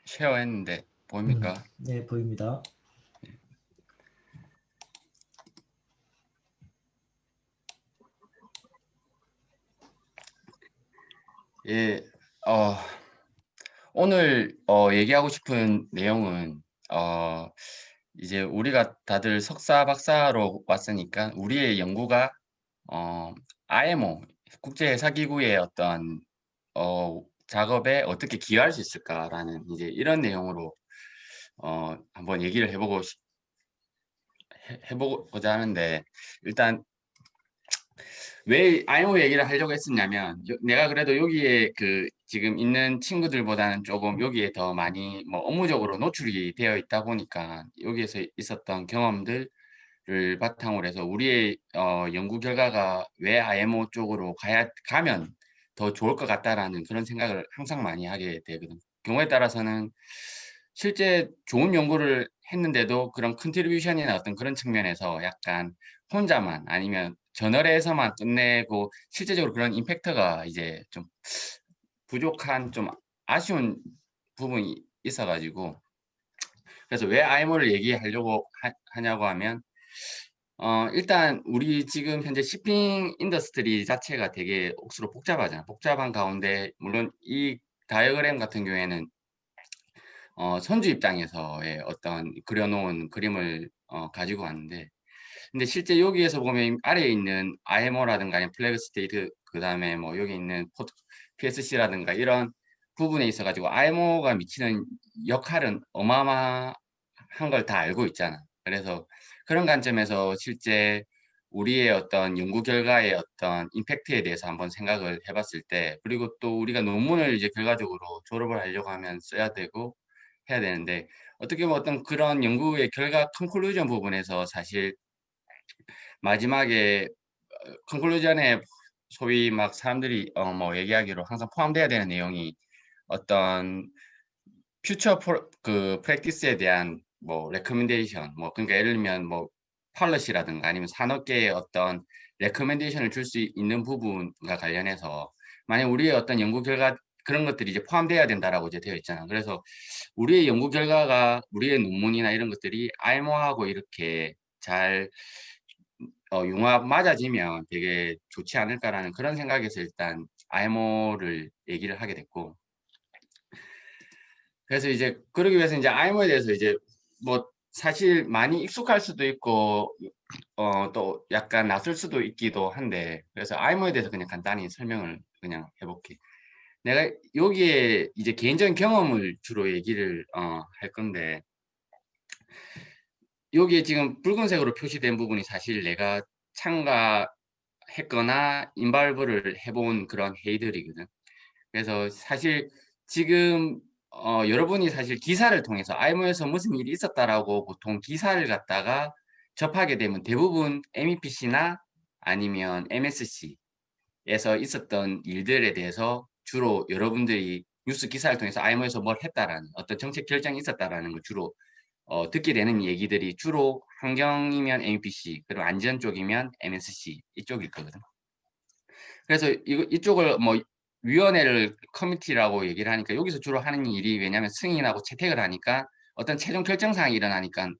쉐어했는데 보입니까? 네, 보입니다. 예, 어, 오늘 얘기하고 싶은 내용은 어, 이제 우리가 다들 석사 박사로 왔으니까 우리의 연구가 어, IMO 국제해사기구의 어떤 작업에 어떻게 기여할 수 있을까라는 이제 이런 내용으로 한번 얘기를 해보고자 하는데, 일단 왜 IMO 얘기를 하려고 했었냐면, 내가 그래도 여기에 그 지금 있는 친구들보다는 조금 여기에 더 많이 뭐 업무적으로 노출이 되어 있다 보니까 여기에서 있었던 경험들을 바탕으로 해서 우리의 연구 결과가 왜 IMO 쪽으로 가면 더 좋을 것 같다라는 그런 생각을 항상 많이 하게 되거든. 경우에 따라서는 실제 좋은 연구를 했는데도 그런 컨트리뷰션이나 어떤 그런 측면에서 약간 혼자만 아니면 저널에서만 끝내고 실제적으로 그런 임팩트가 이제 좀 부족한, 좀 아쉬운 부분이 있어가지고, 그래서 왜 IMO를 얘기하려고 하냐고 하면, 일단 우리 지금 현재 shipping 인더스트리 자체가 되게 억수로 복잡하잖아. 복잡한 가운데 물론 이 다이어그램 같은 경우에는 선주 입장에서의 어떤 그려놓은 그림을 가지고 왔는데, 근데 실제 여기에서 보면 아래에 있는 IMO라든가 아니면 플래그 스테이트, 그다음에 뭐 여기 있는 포트 PSC라든가 이런 부분에 있어 가지고 IMO가 미치는 역할은 어마어마한 걸 다 알고 있잖아. 그래서 그런 관점에서 실제 우리의 어떤 연구 결과의 어떤 임팩트에 대해서 한번 생각을 해봤을 때, 그리고 또 우리가 논문을 이제 결과적으로 졸업을 하려고 하면 써야 되고 해야 되는데, 어떻게 보면 어떤 그런 연구의 결과 컨클루전 부분에서 사실 마지막에 컨클루전에 소위 막 사람들이 뭐 얘기하기로 항상 포함돼야 되는 내용이 어떤 퓨처 그 프랙티스에 대한 뭐 레커멘데이션, 뭐 그러니까 예를 들면 뭐 팔러시라든가 아니면 산업계의 어떤 레커멘데이션을 줄 수 있는 부분과 관련해서 만약 우리의 어떤 연구 결과 그런 것들이 이제 포함돼야 된다라고 이제 되어 있잖아. 그래서 우리의 연구 결과가 우리의 논문이나 이런 것들이 알모하고 이렇게 잘 융합 맞아지면 되게 좋지 않을까라는 그런 생각에서 일단 IMO를 얘기를 하게 됐고, 그래서 이제 그러기 위해서 이제 IMO에 대해서 이제 뭐 사실 많이 익숙할 수도 있고 또 약간 낯설 수도 있기도 한데, 그래서 IMO에 대해서 그냥 간단히 설명을 그냥 해볼게. 내가 여기에 이제 개인적인 경험을 주로 얘기를 할 건데, 여기에 지금 붉은색으로 표시된 부분이 사실 내가 참가했거나 인발브를 해본 그런 회의들이거든. 그래서 사실 지금 여러분이 사실 기사를 통해서 IMO에서 무슨 일이 있었다라고 보통 기사를 갖다가 접하게 되면 대부분 MEPC나 아니면 MSC에서 있었던 일들에 대해서 주로 여러분들이 뉴스 기사를 통해서 IMO에서 뭘 했다라는 어떤 정책 결정이 있었다라는 걸 주로 듣게 되는 얘기들이 주로 환경이면 MEPC, 그리고 안전 쪽이면 MSC 이쪽일 거거든. 그래서 이쪽을 뭐 위원회를 커미티라고 얘기를 하니까 여기서 주로 하는 일이, 왜냐하면 승인하고 채택을 하니까 어떤 최종 결정 사항이 일어나니까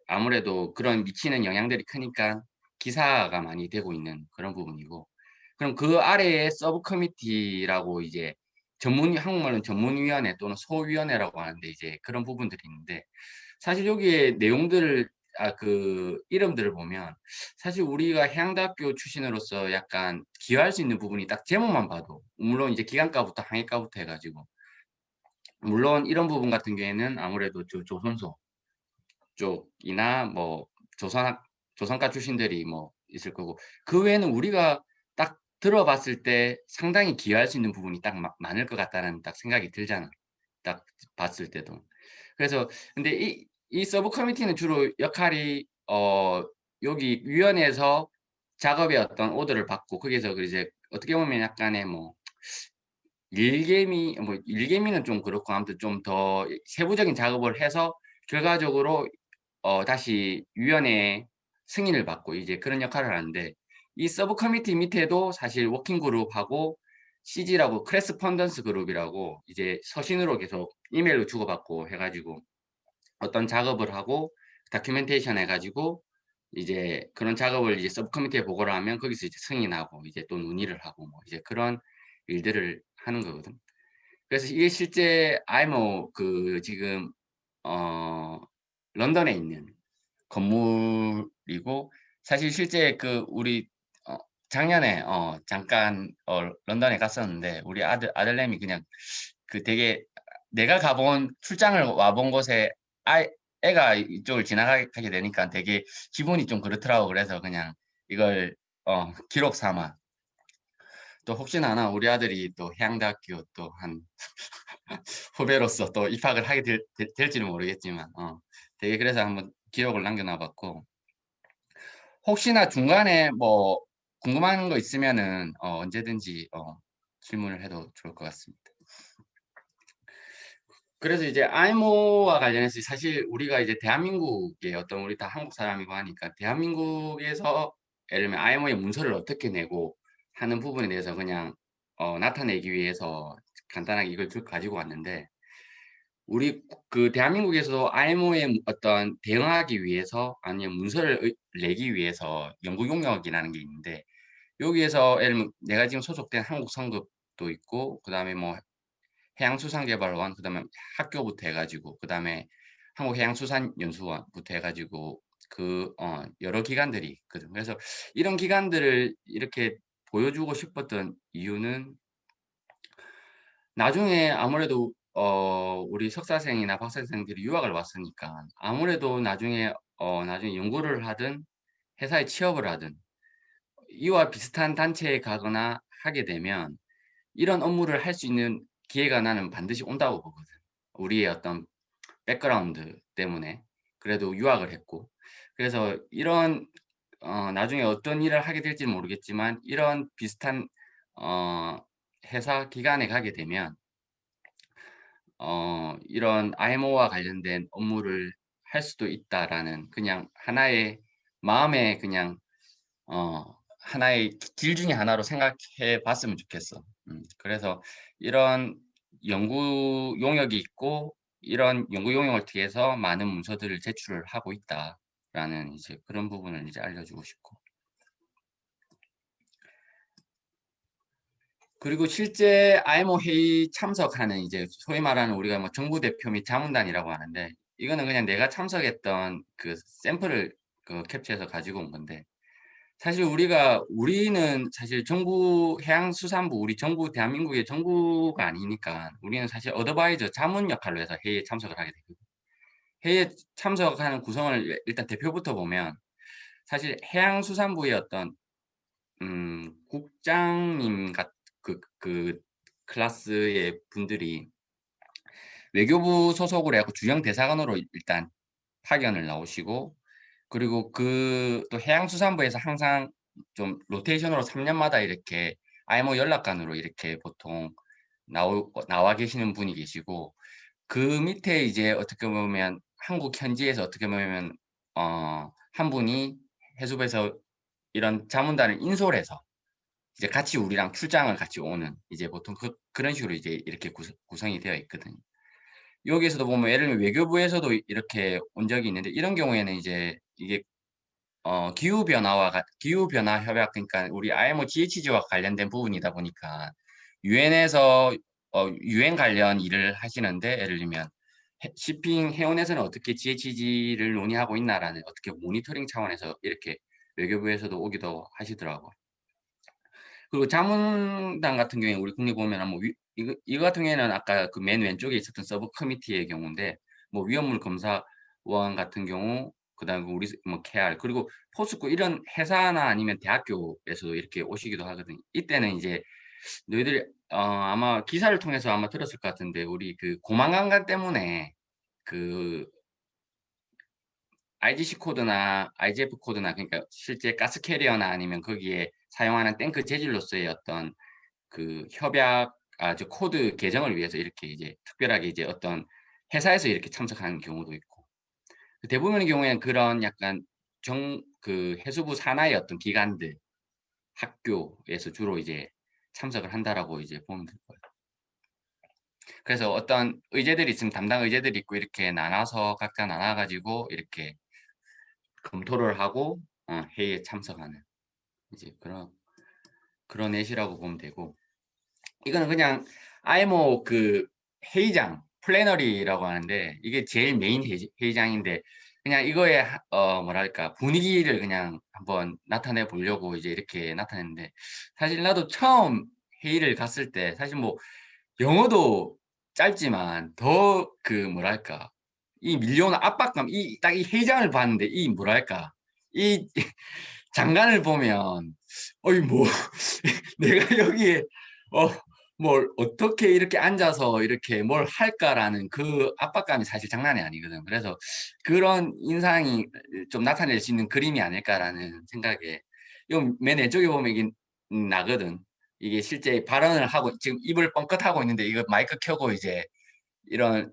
아무래도 그런 미치는 영향들이 크니까 기사가 많이 되고 있는 그런 부분이고, 그럼 그 아래에 서브 커미티라고 이제 한국말로는 전문위원회 또는 소위원회라고 하는데 이제 그런 부분들이 있는데, 사실 여기에 내용들을 그 이름들을 보면 사실 우리가 해양대학교 출신으로서 약간 기여할 수 있는 부분이 딱 제목만 봐도, 물론 이제 기관과부터 항해과부터 해가지고 물론 이런 부분 같은 경우에는 아무래도 조선소 쪽이나 뭐 조선과 출신들이 뭐 있을 거고, 그 외에는 우리가 딱 들어봤을 때 상당히 기여할 수 있는 부분이 딱 많을 것 같다는 딱 생각이 들잖아. 딱 봤을 때도. 그래서 근데 이 서브 커미티는 주로 역할이 여기 위원회에서 작업의 어떤 오더를 받고, 거기서 이제 어떻게 보면 약간의 뭐 일개미는 좀 그렇고 아무튼 좀 더 세부적인 작업을 해서 결과적으로 다시 위원회의 승인을 받고 이제 그런 역할을 하는데, 이 서브 커미티 밑에도 사실 워킹 그룹하고 CG라고 크레스펀던스 그룹이라고 이제 서신으로 계속 이메일로 주고받고 해가지고 어떤 작업을 하고 다큐멘테이션 해가지고 이제 그런 작업을 이제 서브 커미티에 보고를 하면 거기서 이제 승인하고 이제 또 논의를 하고 뭐 이제 그런 일들을 하는 거거든. 그래서 이게 실제 아이모 그 지금 어 런던에 있는 건물이고, 사실 실제 그 우리 어 작년에 잠깐 런던에 갔었는데 우리 아들내미 그냥 그 되게 내가 가본 출장을 와본 곳에 아이 애가 이쪽을 지나가게 되니까 되게 기분이 좀 그렇더라고. 그래서 그냥 이걸 기록 삼아 또 혹시나 우리 아들이 또 해양대학교 또 한 후배로서 또 입학을 하게 될지는 모르겠지만 되게 그래서 한번 기록을 남겨 놔봤고, 혹시나 중간에 뭐 궁금한 거 있으면은 언제든지 질문을 해도 좋을 것 같습니다. 그래서 이제 아이모와 관련해서 사실 우리가 이제 대한민국의 어떤 우리 다 한국 사람이고 하니까 대한민국에서 예를 들면 아이모의 문서를 어떻게 내고 하는 부분에 대해서 그냥 나타내기 위해서 간단하게 이걸 가지고 왔는데, 우리 그 대한민국에서도 IMO에 어떤 대응하기 위해서 아니면 문서를 내기 위해서 연구 용역이라는 게 있는데, 여기에서 예를 들면 내가 지금 소속된 한국성급도 있고, 그다음에 뭐 해양수산개발원, 그다음에 학교부터 해가지고, 그다음에 한국해양수산연수원부터 해가지고 그 여러 기관들이 있거든. 그래서 이런 기관들을 이렇게 보여주고 싶었던 이유는 나중에 아무래도 우리 석사생이나 박사생들이 유학을 왔으니까 아무래도 나중에 연구를 하든 회사에 취업을 하든 이와 비슷한 단체에 가거나 하게 되면 이런 업무를 할 수 있는 기회가 나는 반드시 온다고 보거든. 우리의 어떤 백그라운드 때문에 그래도 유학을 했고, 그래서 이런 나중에 어떤 일을 하게 될지는 모르겠지만 이런 비슷한 어 회사 기관에 가게 되면 이런 IMO와 관련된 업무를 할 수도 있다라는 그냥 하나의 마음의 그냥 어 하나의 길 중에 하나로 생각해 봤으면 좋겠어. 그래서 이런 연구 용역이 있고 이런 연구 용역을 통해서 많은 문서들을 제출을 하고 있다라는 이제 그런 부분을 이제 알려주고 싶고. 그리고 실제 IMO 회의 참석하는 이제 소위 말하는 우리가 뭐 정부 대표 및 자문단이라고 하는데, 이거는 그냥 내가 참석했던 그 샘플을 그 캡처해서 가지고 온 건데, 사실 우리는 사실 정부 해양수산부 우리 정부 대한민국의 정부가 아니니까 우리는 사실 어드바이저 자문 역할로 해서 회의에 참석을 하게 되거든요. 회의에 참석하는 구성을 일단 대표부터 보면 사실 해양수산부의 어떤 국장님 그 클래스의 분들이 외교부 소속으로 해갖고 주영 대사관으로 일단 파견을 나오시고, 그리고 그 또 해양수산부에서 항상 좀 로테이션으로 3년마다 이렇게 IMO 연락관으로 이렇게 보통 나와 계시는 분이 계시고, 그 밑에 이제 어떻게 보면 한국 현지에서 어떻게 보면 한 분이 해수부에서 이런 자문단을 인솔 해서 이제 같이 우리랑 출장을 같이 오는 이제 보통 그런 식으로 이제 이렇게 구성이 되어 있거든요. 여기에서도 보면 예를 들면 외교부에서도 이렇게 온 적이 있는데, 이런 경우에는 이제 이게 기후 변화 협약, 그러니까 우리 IMO GHG와 관련된 부분이다 보니까 유엔에서 유엔 관련 일을 하시는데, 예를 들면 shipping 해운에서는 어떻게 GHG를 논의하고 있나라는 어떻게 모니터링 차원에서 이렇게 외교부에서도 오기도 하시더라고요. 그리고 자문단 같은 경우에 우리 국내 보면 뭐 이거 같은 경우에는 아까 그 맨 왼쪽에 있었던 서브 커미티의 경우인데, 뭐 위험물 검사원 같은 경우, 그다음에 우리 뭐 KR, 그리고 포스코 이런 회사나 아니면 대학교에서도 이렇게 오시기도 하거든요. 이때는 이제 너희들이 아마 기사를 통해서 아마 들었을 것 같은데, 우리 그 고만강간 때문에 그 IGC 코드나 IGF 코드나, 그러니까 실제 가스 캐리어나 아니면 거기에 사용하는 탱크 재질로서의 어떤 그 저 코드 개정을 위해서 이렇게 이제 특별하게 이제 어떤 회사에서 이렇게 참석하는 경우도 있고, 그 대부분의 경우에는 그런 약간 그 해수부 산하의 어떤 기관들, 학교에서 주로 이제 참석을 한다라고 이제 보면 될 거예요. 그래서 어떤 의제들이 지금 담당 의제들이 있고 이렇게 나눠서 각자 나눠 가지고 이렇게 검토를 하고 회의에 참석하는 이제 그런 넷이라고 보면 되고, 이거는 그냥 IMO 그 회의장 플래너리라고 하는데 이게 제일 메인 회의장인데 그냥 이거에 뭐랄까 분위기를 그냥 한번 나타내 보려고 이제 이렇게 나타냈는데, 사실 나도 처음 회의를 갔을 때 사실 뭐 영어도 짧지만 더 그 뭐랄까 이 밀려오는 압박감, 이 딱 이 회의장을 봤는데 이 뭐랄까 이 장관을 보면 어이 뭐 내가 여기에 어 뭘 어떻게 이렇게 앉아서 이렇게 뭘 할까라는 그 압박감이 사실 장난이 아니거든. 그래서 그런 인상이 좀 나타낼 수 있는 그림이 아닐까라는 생각에, 요 맨 왼쪽에 보면 이게 나거든. 이게 실제 발언을 하고 지금 입을 뻥끗하고 있는데 이거 마이크 켜고 이제 이런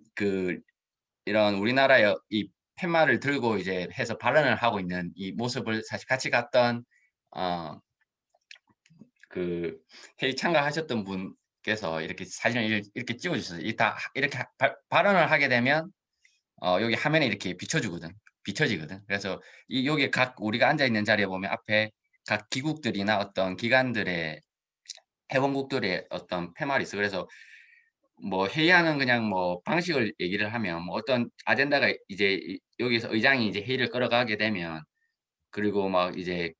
이런 우리나라의 이 팻말을 들고 이제 해서 발언을 하고 있는 이 모습을 사실 같이 갔던 어 그 회의 참가하셨던 분께서 이렇게 사진을 이렇게 찍어 주셨어요. 이 다 이렇게 발언을 하게 되면 여기 화면에 이렇게 비춰지거든. 그래서 이 여기 각 우리가 앉아 있는 자리에 보면 앞에 각 기국들이나 어떤 기관들의 회원국들의 어떤 팻말이 있어. 그래서 뭐 회의하는 그냥 뭐 방식을 얘기를 하면 뭐 어떤 아젠다가 이제 여기서 의장이 이제 회의를 끌어가게 되면, 그리고 막 이제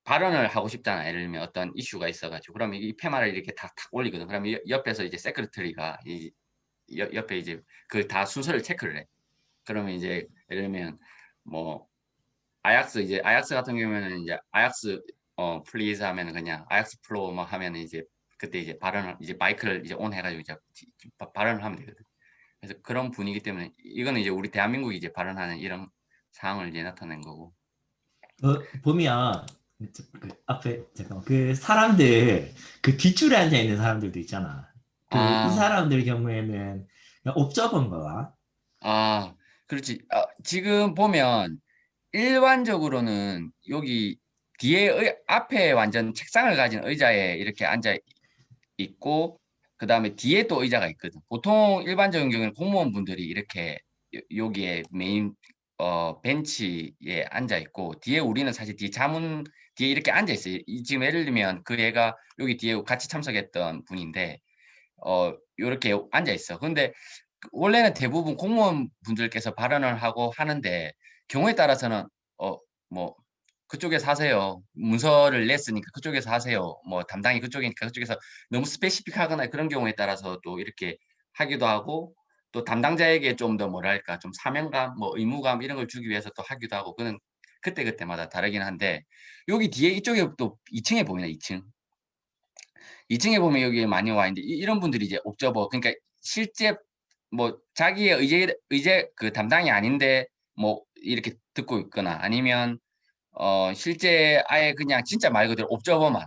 발언을 하고 싶잖아. 예를 들면 어떤 이슈가 있어 가지고 그러면 이 페마를 이렇게 탁 올리거든. 그러면 옆에서 이제 세크리터리가 이 옆에 이제 그 다 순서를 체크를 해. 그러면 이제 예를 들면 뭐 아약스 같은 경우에는 이제 아약스 플리즈 하면은 그냥 아약스 플로우 뭐 하면은 이제 그때 이제 발언을 이제 마이크를 이제 온 해 가지고 이제 발언을 하면 되거든. 그래서 그런 분위기 때문에 이거는 이제 우리 대한민국이 이제 발언하는 이런 상황을 이제 나타낸 거고. 보면 그 앞에 잠깐 그 사람들 그 뒷줄에 앉아 있는 사람들도 있잖아. 그 이 아. 사람들 경우에는 그냥 옵저버인 거야. 아 그렇지. 지금 보면 일반적으로는 여기 뒤에 앞에 완전 책상을 가진 의자에 이렇게 앉아 있고 그다음에 뒤에 또 의자가 있거든. 보통 일반적인 경우에는 공무원분들이 이렇게 여기에 메인 벤치에 앉아 있고, 뒤에 우리는 사실 뒤에 자문 뒤에 이렇게 앉아 있어요. 지금 예를 들면 그 애가 여기 뒤에 같이 참석했던 분인데 요렇게 앉아 있어. 근데 원래는 대부분 공무원분들께서 발언을 하고 하는데 경우에 따라서는 뭐 "그쪽에서 하세요. 문서를 냈으니까 그쪽에서 하세요." 뭐 담당이 그쪽이니까 그쪽에서 너무 스페시픽하거나 그런 경우에 따라서 또 이렇게 하기도 하고, 또 담당자에게 좀 더 뭐랄까 좀 사명감 뭐 의무감 이런 걸 주기 위해서 또 하기도 하고, 그거는 그때그때마다 다르긴 한데, 여기 뒤에 이쪽에 또 2 층에 보이네 2 층. 2 층에 보면 여기 많이 와 있는데 이런 분들이 이제 옵저버, 그러니까 실제 뭐 자기의 의제 그 담당이 아닌데 뭐 이렇게 듣고 있거나 아니면 실제 아예 그냥 진짜 말 그대로 옵저버만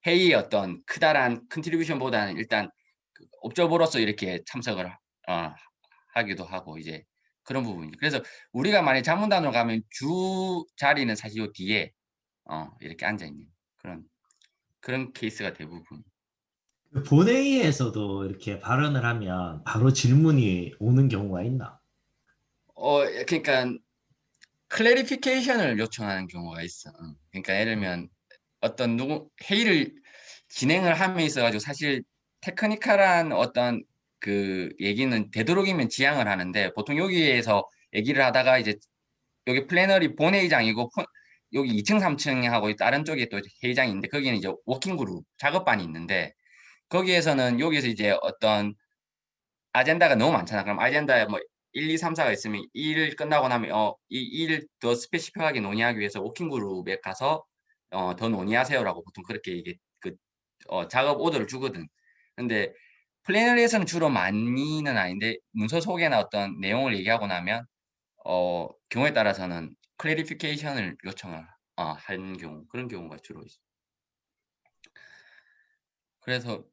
회의의 어떤 크다란 컨트리뷰션보다는 일단 그 옵저버로서 이렇게 참석을 어 하기도 하고 이제 그런 부분이죠. 그래서 우리가 만약에 자문단으로 가면 주 자리는 사실 요 뒤에 이렇게 앉아 있는 그런 케이스가 대부분. 그 본회의에서도 이렇게 발언을 하면 바로 질문이 오는 경우가 있나? 그러니깐 클래리피케이션을 요청하는 경우가 있어. 그러니까 예를 어, 들면 어떤 누구 회의를 진행을 함에 있어 가지고 사실 테크니컬한 어떤 그 얘기는 되도록이면 지양을 하는데, 보통 여기에서 얘기를 하다가 이제 여기 플래너리 본회의장이고 여기 2 층, 3 층하고 다른 쪽에 또 회의장이 있는데 거기는 이제 워킹 그룹 작업반이 있는데, 거기에서는 여기서 이제 어떤 아젠다가 너무 많잖아. 그럼 아젠다에 뭐 1, 2, 3, 4가 있으면 이 일 끝나고 나면 이 일을 더 스페시픽하게 논의하기 위해서 워킹 그룹에 가서 "더 논의하세요."라고 보통 그렇게 이게 작업 오더를 주거든. 근데 플래너리에서는 주로 많이는 아닌데 문서 소개나 어떤 내용을 얘기하고 나면 경우에 따라서는 클래리피케이션을 요청을 하는 경우, 그런 경우가 주로 있어. 그래서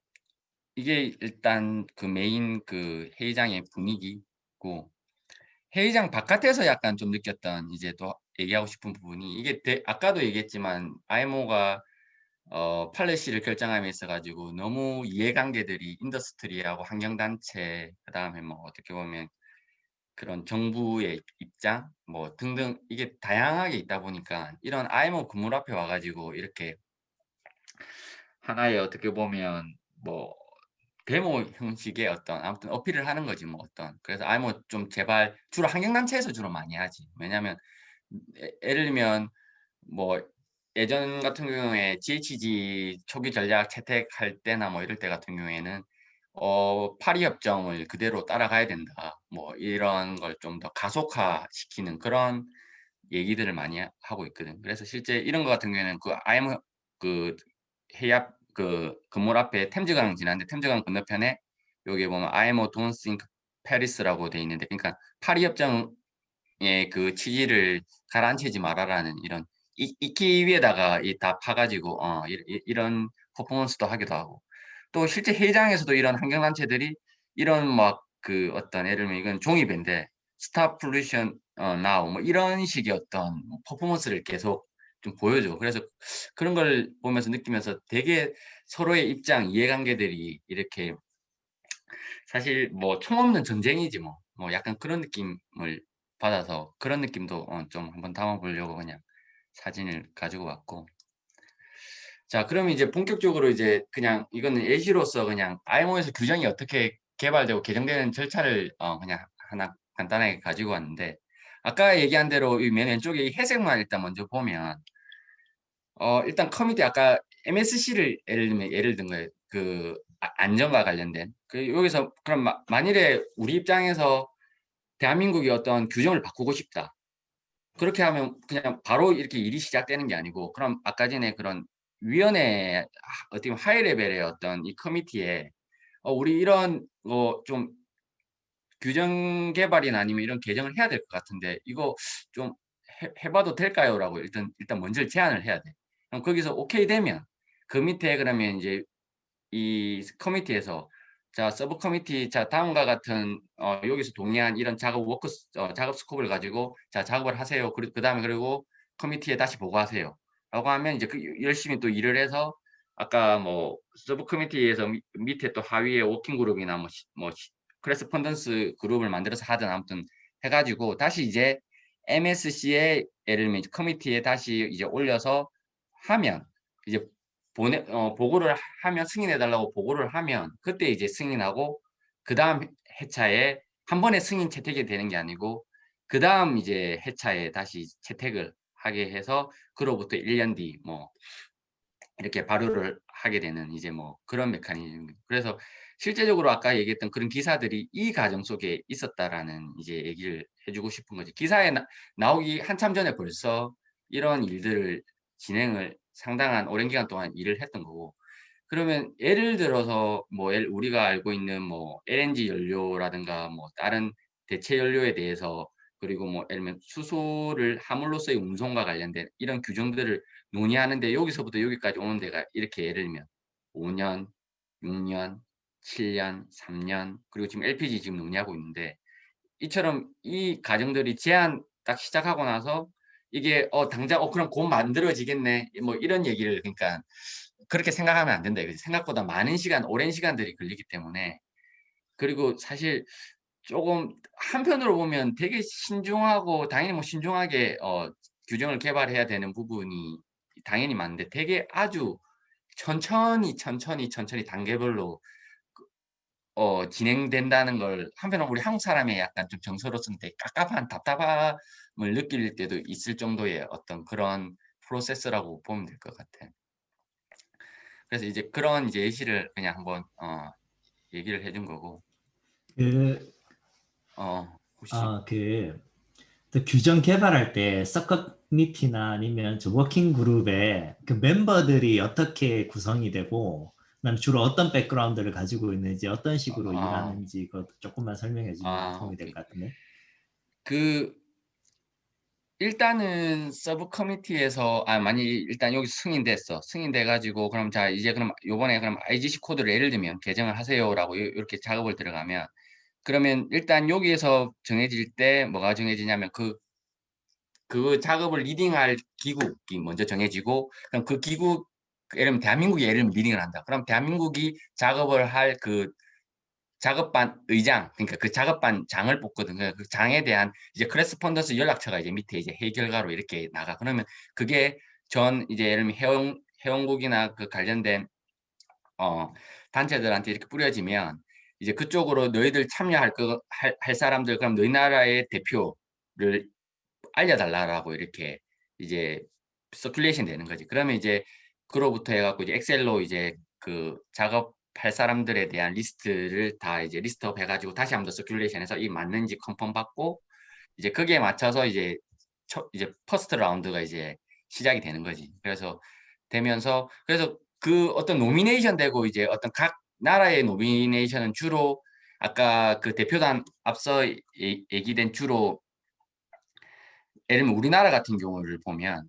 이게 일단 그 메인 그 회의장의 분위기고, 회의장 바깥에서 약간 좀 느꼈던 이제 또 얘기하고 싶은 부분이 이게 아까도 얘기했지만 IMO가 팔레시를 결정함에 있어 가지고 너무 이해관계들이 인더스트리하고 환경단체 그다음에 뭐 어떻게 보면 그런 정부의 입장 뭐 등등 이게 다양하게 있다 보니까 이런 IMO 건물 앞에 와 가지고 이렇게 하나의 어떻게 보면 뭐 데모 형식의 어떤 아무튼 어필을 하는 거지 뭐 어떤. 그래서 "아이 뭐 좀 제발" 주로 환경단체에서 주로 많이 하지. 왜냐하면 예를 들면 뭐 예전 같은 경우에 GHG 초기 전략 채택할 때나 뭐 이럴 때 같은 경우에는 "파리 협정을 그대로 따라가야 된다." 뭐 이런 걸 좀 더 가속화시키는 그런 얘기들을 많이 하고 있거든. 그래서 실제 이런 거 같은 경우에는 그 IMO 그 해협 그 건물 앞에 템즈강 지나는데 템즈강 건너편에 여기 보면 IMO Don't Think Paris라고 돼 있는데 그러니까 파리 협정의 그 취지를 가라앉히지 말아라는 이런 이끼 위에다가 이 다 파 가지고 이런 퍼포먼스도 하기도 하고 또 실제 회의장에서도 이런 환경단체들이 이런 막 그 어떤 예를 들면 이건 종이배인데 "Stop pollution now." 뭐 이런 식의 어떤 퍼포먼스를 계속 좀 보여줘. 그래서 그런 걸 보면서 느끼면서 되게 서로의 입장, 이해관계들이 이렇게 사실 뭐 총 없는 전쟁이지 뭐. 뭐 약간 그런 느낌을 받아서 그런 느낌도 좀 한번 담아 보려고 그냥 사진을 가지고 왔고. 자 그럼 이제 본격적으로 이제 그냥 이거는 예시로서 그냥 IMO에서 규정이 어떻게 개발되고 개정되는 절차를 그냥 하나 간단하게 가지고 왔는데 아까 얘기한 대로 이 맨 왼쪽에 이 회색만 일단 먼저 보면 일단 커뮤니티 아까 MSC를 예를 든 거예요. 그 안전과 관련된. 그 여기서 그럼 만일에 우리 입장에서 대한민국이 어떤 규정을 바꾸고 싶다. 그렇게 하면 그냥 바로 이렇게 일이 시작되는 게 아니고 그럼 아까 전에 그런 위원회 어떻게 보면 하이 레벨의 어떤 이 커미티에 우리 이런 좀 규정 개발이나 아니면 이런 개정을 해야 될 것 같은데 "이거 좀 해 봐도 될까요?"라고 일단 먼저 제안을 해야 돼. 그럼 거기서 오케이 되면 그 밑에 그러면 인제 이 커미티에서 자 서브 커미티 자 다음과 같은 여기서 동의한 이런 작업 스코프를 가지고 "자 작업을 하세요." 그다음에 그리고 "커미티에 다시 보고하세요."라고 하면 이제 열심히 또 일을 해서 아까 뭐 서브 커미티에서 밑에 또 하위에 워킹 그룹이나 크레스폰던스 그룹을 만들어서 하든 아무튼 해 가지고 다시 이제 MSC에 예를 들면 이제 커미티에 다시 이제 올려서 하면 이제 보고를 하면 승인해 달라고 보고를 하면 그때 이제 승인하고 그다음 회차에 한 번에 승인 채택이 되는 게 아니고 그다음 이제 회차에 다시 채택을 하게 해서 그로부터 1년 뒤 뭐 이렇게 발효를 하게 되는 이제 뭐 그런 메커니즘. 그래서 실제적으로 아까 얘기했던 그런 기사들이 이 과정 속에 있었다라는 이제 얘기를 해 주고 싶은 거지. 기사에 나오기 한참 전에 벌써 이런 일들을 진행을 상당한 오랜 기간 동안 일을 했던 거고 그러면 예를 들어서 뭐 우리가 알고 있는 뭐 LNG 연료라든가 뭐 다른 대체 연료에 대해서 그리고 뭐 예를 들면 수소를 화물로서의 운송과 관련된 이런 규정들을 논의하는데 여기서부터 여기까지 오는 데가 이렇게 예를 들면 5 년, 6 년, 7 년, 3 년 그리고 지금 LPG 지금 논의하고 있는데 이처럼 이 과정들이 제한 딱 시작하고 나서 이게 당장 그럼 곧 만들어지겠네." 뭐 이런 얘기를 그러니까 그렇게 생각하면 안 된다 이거지. 생각보다 많은 시간 오랜 시간들이 걸리기 때문에 그리고 사실 쪼금 한편으로 보면 되게 신중하고 당연히 뭐 신중하게 규정을 개발해야 되는 부분이 당연히 많은데 되게 아주 천천히, 천천히, 천천히 단계별로 진행된다는 걸 한편으로 우리 한국 사람의 약간 좀 정서로서는 되게 깝깝한 답답함을 느낄 때도 있을 정도의 어떤 그런 프로세스라고 보면 될 것 같아. 그래서 이제 그런 이제 예시를 그냥 한번 얘기를 해준 거고 그, 혹시 그, 또 규정 개발할 때 서커미티나 아니면 저 워킹 그룹의 그 멤버들이 어떻게 구성이 되고, 그다음 주로 어떤 백그라운드를 가지고 있는지, 어떤 식으로 아 일하는지, 그것 조금만 설명해 주면 도움이 될 오케이. 것 같은데. 그 일단은 서브 커미티에서 만약 일단 여기서 승인됐어. 승인돼 가지고 그럼 자 이제 그럼 요번에 그럼 IGC 코드를 예를 들면 "개정을 하세요."라고 요렇게 작업을 들어가면 그러면 일단 여기에서 정해질 때 뭐가 정해지냐면 그 작업을 리딩할 기국이 먼저 정해지고 그럼 그 기국 예를 들면 대한민국이 예를 들면 리딩을 한다. 그럼 대한민국이 작업을 할 그 작업반 의장, 그러니까 그 작업반 장을 뽑거든. 그 장에 대한 이제 크레스폰던스 연락처가 이제 밑에 이제 회의 결과로 이렇게 나가. 그러면 그게 전 이제 예를 들면 회원국이나 그 관련된 단체들한테 이렇게 뿌려지면 이제 그쪽으로 너희들 참여할 할 사람들 그럼 너희 나라의 대표를 알려달라고 이렇게 이제 서큘레이션 되는 거지. 그러면 이제 그로부터 해갖고 이제 엑셀로 이제 그 작업할 사람들에 대한 리스트를 다 이제 리스트업 해가지고 다시 한번 더 서큘레이션해서 이 맞는지 컨펌 받고 이제 거기에 맞춰서 이제 퍼스트 라운드가 이제 시작이 되는 거지. 그래서 되면서 그래서 그 어떤 노미네이션 되고 이제 어떤 각 나라의 노미네이션은 주로 아까 그 대표단 앞서 얘기된 주로 예를 들면 우리나라 같은 경우를 보면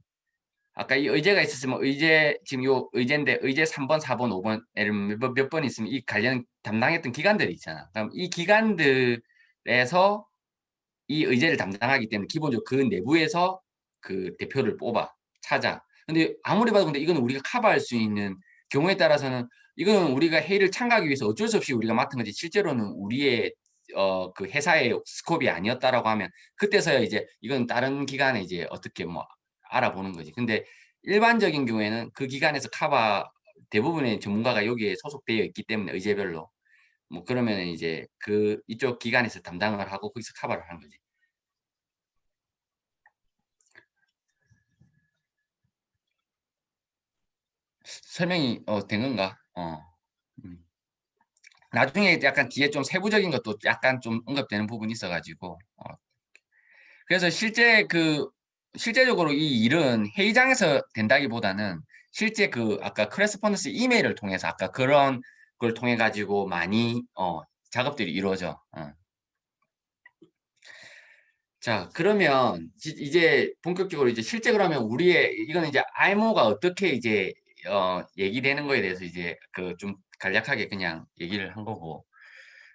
아까 이 의제가 있었으면 의제 지금 요 의제인데 의제 3번, 4번, 5번 예를 들면 몇 번 있으면 이 관련 담당했던 기관들이 있잖아. 그럼 이 기관들에서 이 의제를 담당하기 때문에 기본적으로 그 내부에서 그 대표를 뽑아 찾아. 근데 아무리 봐도 근데 이거는 우리가 커버할 수 있는 경우에 따라서는 이거는 우리가 회의를 참가하기 위해서 어쩔 수 없이 우리가 맡은 거지 실제로는 우리의 그 회사의 스코프이 아니었다라고 하면 그때서야 이제 이건 다른 기관에 이제 어떻게 뭐 알아보는 거지. 근데 일반적인 경우에는 그 기관에서 커버 대부분의 전문가가 여기에 소속되어 있기 때문에 의제별로 뭐 그러면은 이제 그 이쪽 기관에서 담당을 하고 거기서 커버를 하는 거지. 설명이 된 건가? 음. 나중에 약간 뒤에 좀 세부적인 것도 약간 좀 언급되는 부분이 있어가지고 그래서 실제적으로 이 일은 회의장에서 된다기보다는 실제 그 아까 크레스폰던스 이메일을 통해서 아까 그런 걸 통해 가지고 많이 작업들이 이루어져. 자, 그러면 이제 본격적으로 이제 실제 그러면 우리의 이거는 이제 IMO가 어떻게 이제 얘기되는 거에 대해서 이제 그 좀 간략하게 그냥 얘기를 한 거고.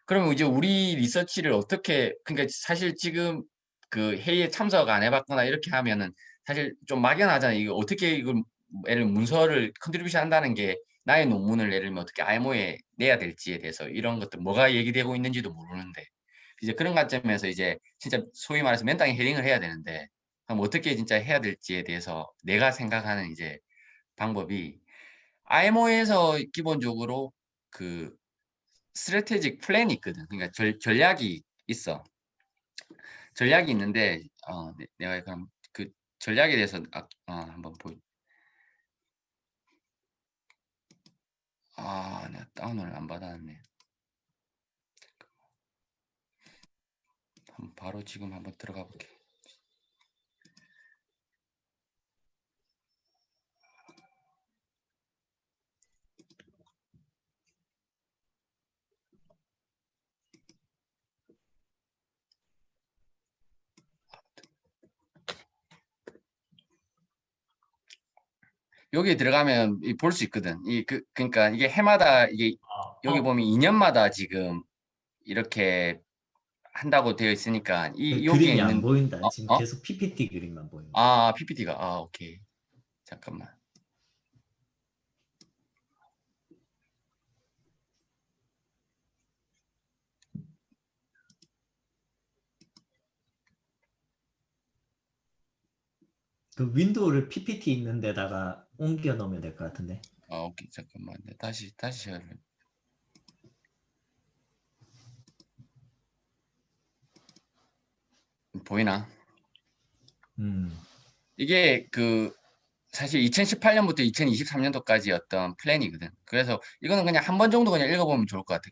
그러면 이제 우리 리서치를 어떻게 그러니까 사실 지금 그 회의에 참석 안 해봤거나 이렇게 하면은 사실 좀 막연하잖아요. 이거 어떻게 이걸 예를 들면 문서를 컨트리뷰션 한다는 게 나의 논문을 예를 들면 어떻게 IMO에 내야 될지에 대해서 이런 것들 뭐가 얘기되고 있는지도 모르는데 이제 그런 관점에서 이제 진짜 소위 말해서 맨땅에 헤딩을 해야 되는데 그럼 어떻게 진짜 해야 될지에 대해서 내가 생각하는 이제 방법이 IMO에서 기본적으로 그 스트래테직 플랜이 있거든. 그러니까 전략이 있어. 전략이 있는데 내가 그럼 그 전략에 대해서 한번 내가 다운을 안 받았네. 바로 지금 한번 들어가 볼게. 여기 들어가면 볼 수 있거든. 그러니까 이게 해마다 이게 여기 보면 2년마다 지금 이렇게 한다고 되어 있으니까 그 여기에 그림이 안 있는 보인다. 지금 계속 PPT 그림만 보인다. PPT가 오케이. 잠깐만. 그 윈도우를 PPT 있는 데다가 옮겨 놓으면 될 것 같은데. 오케이. 잠깐만. 다시 시작을 보이나? 음. 이게 사실 2018년부터 2023년도까지였던 플랜이거든. 그래서 이거는 그냥 한 번 정도 그냥 읽어보면 좋을 것 같아.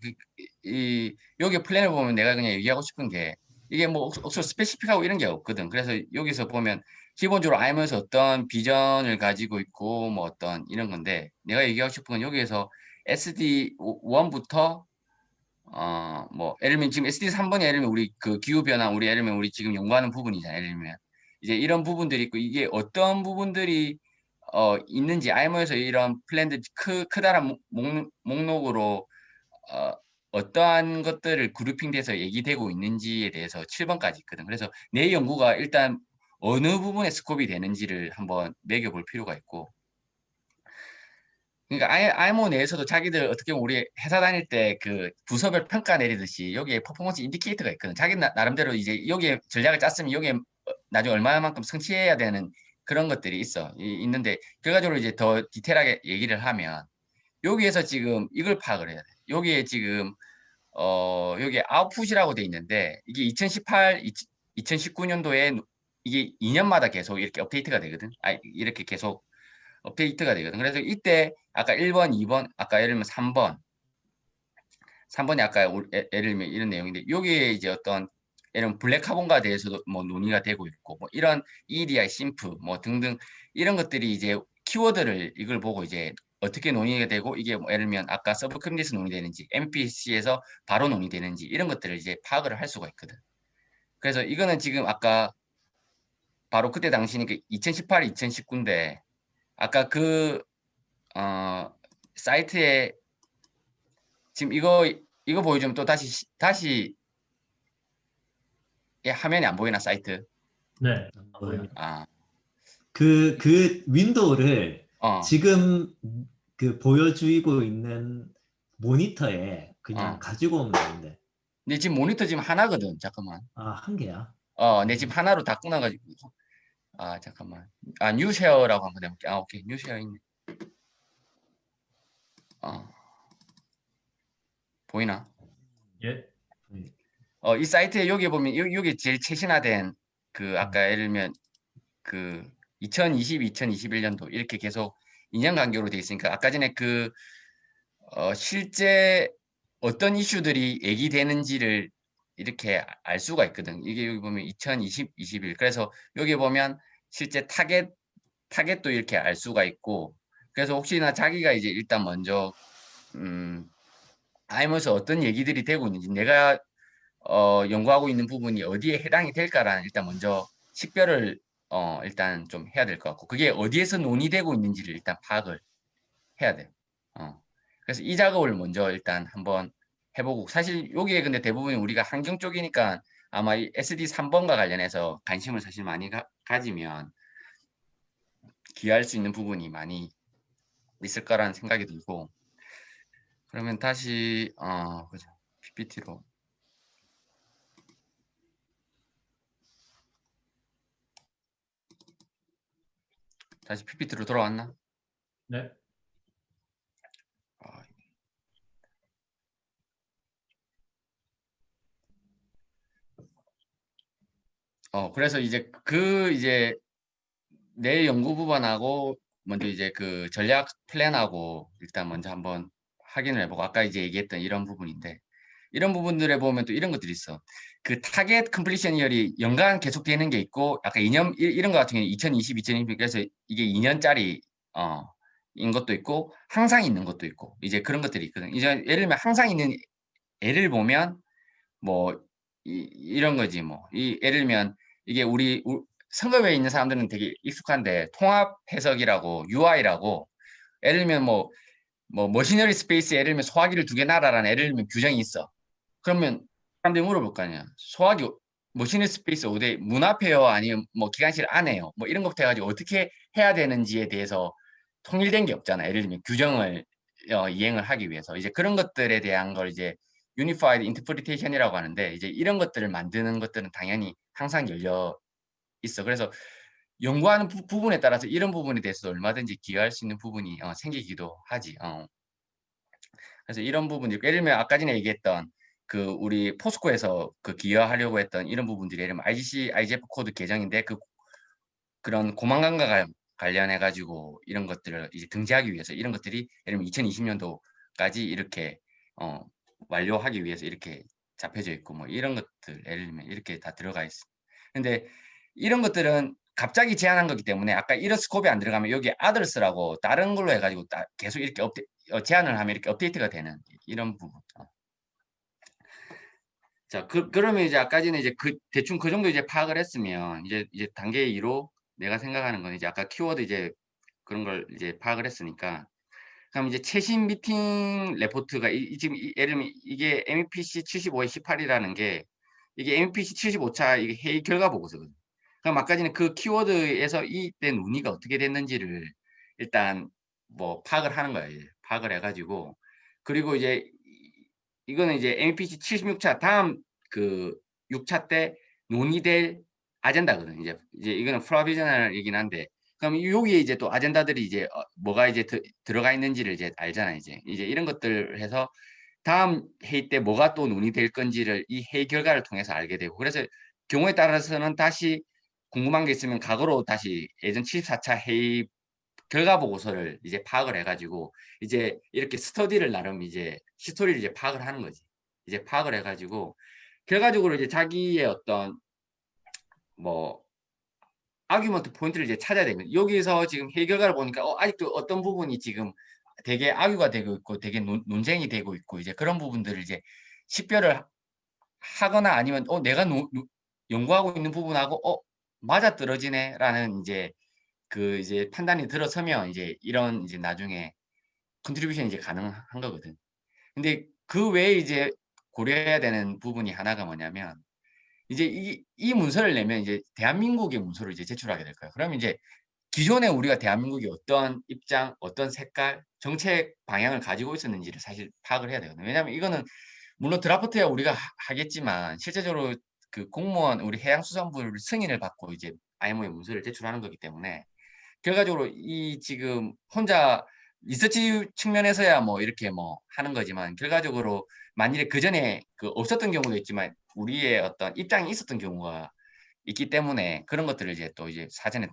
여기 플랜을 보면 내가 그냥 얘기하고 싶은 게 이게 뭐 억수로 스페시픽하고 이런 게 없거든. 그래서 여기서 보면 기본적으로 알면서 어떤 비전을 가지고 있고 뭐 어떤 이런 건데 내가 얘기하고 싶은 건 여기에서 SD1부터 뭐 예를 들면 지금 SD 3번이 예를 들면 우리 그 기후 변화 우리 예를 들면 우리 지금 연구하는 부분이잖아. 예를 들면 이제 이런 부분들이 있고 이게 어떤 부분들이 있는지 IMO에서 이런 플랜들 크다란 목록으로 어, 어떠한 것들을 그룹핑돼서 얘기되고 있는지에 대해서 7번까지 있거든. 그래서 내 연구가 일단 어느 부분에 스콥이 되는지를 한번 매겨볼 필요가 있고 그러니까 IMO 내에서도 자기들 어떻게 보면 우리 회사 다닐 때 그 부서별 평가 내리듯이 여기에 퍼포먼스 인디케이터가 있거든. 자기 나름대로 이제 여기에 전략을 짰으면 여기에 나중에 얼마만큼 성취해야 되는 그런 것들이 있는데 그래가지고 이제 더 디테일하게 얘기를 하면 여기에서 지금 이걸 파악을 해야 돼. 여기에 지금 여기 아웃풋이라고 돼 있는데 이게 2018, 2019년도에 이게 2년마다 계속 이렇게 업데이트가 되거든. 이렇게 계속 업데이트가 되거든. 그래서 이때 아까 1번, 2번, 아까 예를 들면 3번이 아까 예를 들면 이런 내용인데 여기에 이제 어떤 예를 들면 블랙 카본과 대해서도 뭐 논의가 되고 있고 뭐 이런 EDI, 심프 뭐 등등 이런 것들이 이제 키워드를 이걸 보고 이제 어떻게 논의가 되고 이게 뭐 예를 들면 아까 서브 커뮤니티에서 논의되는지 MPC에서 바로 논의되는지 이런 것들을 이제 파악을 할 수가 있거든. 그래서 이거는 지금 아까 바로 그때 당시니까 2018, 2019인데 아까 그 사이트에 지금 이거 보여주면 또 다시 화면이 안 보이나 사이트? 네. 보여요. 아, 그 윈도우를 어, 지금 그 보여주고 있는 모니터에 그냥 어. 가지고 오면 되는데. 내 지금 모니터 지금 하나거든. 잠깐만. 아, 한 개야? 내 지금 하나로 다 끊어가지고. 아, 잠깐만. 뉴 쉐어라고 한번 해볼게. 오케이. 뉴 쉐어 있네. 어, 보이나? 예. 이 사이트에 여기 보면 여기 제일 최신화된 그 아까 예를 들면 그 2020, 2021년도 이렇게 계속 2년 간격으로 돼 있으니까 아까 전에 그 실제 어떤 이슈들이 얘기되는지를 이렇게 알 수가 있거든. 이게 여기 보면 2020, 21. 그래서 여기 보면 실제 타겟도 이렇게 알 수가 있고. 그래서 혹시나 자기가 이제 일단 먼저 아이머스 어떤 얘기들이 되고 있는지 내가 연구하고 있는 부분이 어디에 해당이 될까라는 일단 먼저 식별을 일단 좀 해야 될 것 같고 그게 어디에서 논의되고 있는지를 일단 파악을 해야 돼. 그래서 이 작업을 먼저 일단 한번 해보고 사실 여기에 근데 대부분 우리가 환경 쪽이니까 아마 이 SD 3번과 관련해서 관심을 사실 많이 가지면 기여할 수 있는 부분이 많이 있을 거라는 생각이 들고 그러면 다시 그죠. PPT로 다시 PPT로 돌아왔나? 네. 아, 그래서 이제 내 연구부반하고 먼저 이제 그 전략 플랜하고 일단 먼저 한번 확인을 해보고 아까 이제 얘기했던 이런 부분인데 이런 부분들에 보면 또 이런 것들이 있어. 그 타겟 컴플리션 이열이 연간 계속되는 게 있고 아까 2년 이런 거 같은 경우는 2020, 2021 그래서 이게 2년짜리 인 것도 있고 항상 있는 것도 있고 이제 그런 것들이 있거든. 이제 예를 들면 항상 있는 애를 보면 뭐 이런 거지 뭐. 예를 들면 이게 우리 선거에 있는 사람들은 되게 익숙한데 통합 해석이라고 UI라고 예를 들면 뭐 머시너리 스페이스 예를 들면 소화기를 2개 놔라라는 예를 들면 규정이 있어. 그러면 사람들이 물어볼 거 아니야. 소화기 머시너리 스페이스 어디 문 앞에요? 아니면 뭐 기관실 안에요? 뭐 이런 것부터 해가지고 어떻게 해야 되는지에 대해서 통일된 게 없잖아. 예를 들면 규정을 이행을 하기 위해서 이제 그런 것들에 대한 걸 이제 유니파이드 인터프리테이션이라고 하는데 이제 이런 것들을 만드는 것들은 당연히 항상 열려 있어. 그래서 연구하는 부분에 따라서 이런 부분에 대해서 얼마든지 기여할 수 있는 부분이 생기기도 하지. 그래서 이런 부분이 예를 들면 아까 전에 얘기했던 그 우리 포스코에서 그 기여하려고 했던 이런 부분들이 예를 들면 IGC, IGF 코드 개정인데 그런 고만관과 관련해 가지고 이런 것들을 이제 등재하기 위해서 이런 것들이 예를 들면 2020년도까지 이렇게 완료하기 위해서 이렇게 잡혀져 있고 뭐 이런 것들 예를 들면 이렇게 다 들어가 있어. 근데 이런 것들은 갑자기 제안한 거기 때문에 아까 이런 스코프에 안 들어가면 여기 others라고 다른 걸로 해가지고 계속 이렇게 제안을 하면 이렇게 업데이트가 되는 이런 부분. 자, 그러면 이제 아까 전에 이제 대충 그 정도 이제 파악을 했으면 이제 단계 2로 내가 생각하는 건 이제 아까 키워드 이제 그런 걸 이제 파악을 했으니까 그럼 이제 최신 미팅 레포트가 지금 예를 들면 이게 MEPC 75에 18이라는 게 이게 MEPC 75차 이게 회의 결과 보고서거든요. 그럼 아까 전에 그 키워드에서 이때 논의가 어떻게 됐는지를 일단 뭐 파악을 하는 거예요. 이제. 파악을 해가지고 그리고 이제 이거는 이제 MPC 76차 다음 그 6차 때 논의될 아젠다거든. 이제 이거는 프로비저널이긴 한데 그럼 여기에 이제 또 아젠다들이 이제 뭐가 이제 들어가 있는지를 이제 알잖아. 이제 이런 것들 해서 다음 회의 때 뭐가 또 논의될 건지를 이 회의 결과를 통해서 알게 되고 그래서 경우에 따라서는 다시 궁금한 게 있으면 과거로 다시 예전 74차 회의 결과 보고서를 이제 파악을 해가지고 이제 이렇게 스터디를 나름 이제 히스토리를 이제 파악을 하는 거지. 이제 파악을 해가지고 결과적으로 이제 자기의 어떤 뭐 아규먼트 포인트를 이제 찾아야 되거든요. 여기서 지금 회의 결과를 보니까 아직도 어떤 부분이 지금 되게 악유가 되고 있고 되게 논쟁이 되고 있고 이제 그런 부분들을 이제 식별을 하거나 아니면 내가 연구하고 있는 부분하고 맞아떨어지네라는 이제 판단이 들어서면 이제 이런 이제 나중에 컨트리뷰션이 이제 가능한 거거든. 근데 그 외에 이제 고려해야 되는 부분이 하나가 뭐냐면 이제 이 문서를 내면 이제 대한민국의 문서를 이제 제출하게 될 거야. 그러면 이제 기존에 우리가 대한민국이 어떤 입장, 어떤 색깔, 정책 방향을 가지고 있었는지를 사실 파악을 해야 되거든요. 왜냐하면 이거는 물론 드라프트야 우리가 하겠지만 실제적으로 그 공무원 우리 해양수산부를 승인을 받고 이제 IMO에 문서를 제출하는 거기 때문에 결과적으로 이 지금 혼자 리서치 측면에서야 뭐 이렇게 뭐 하는 거지만 결과적으로 만일에 그 전에 그 없었던 경우도 있지만 우리의 어떤 입장이 있었던 경우가 있기 때문에 그런 것들을 이제 또 이제 사전에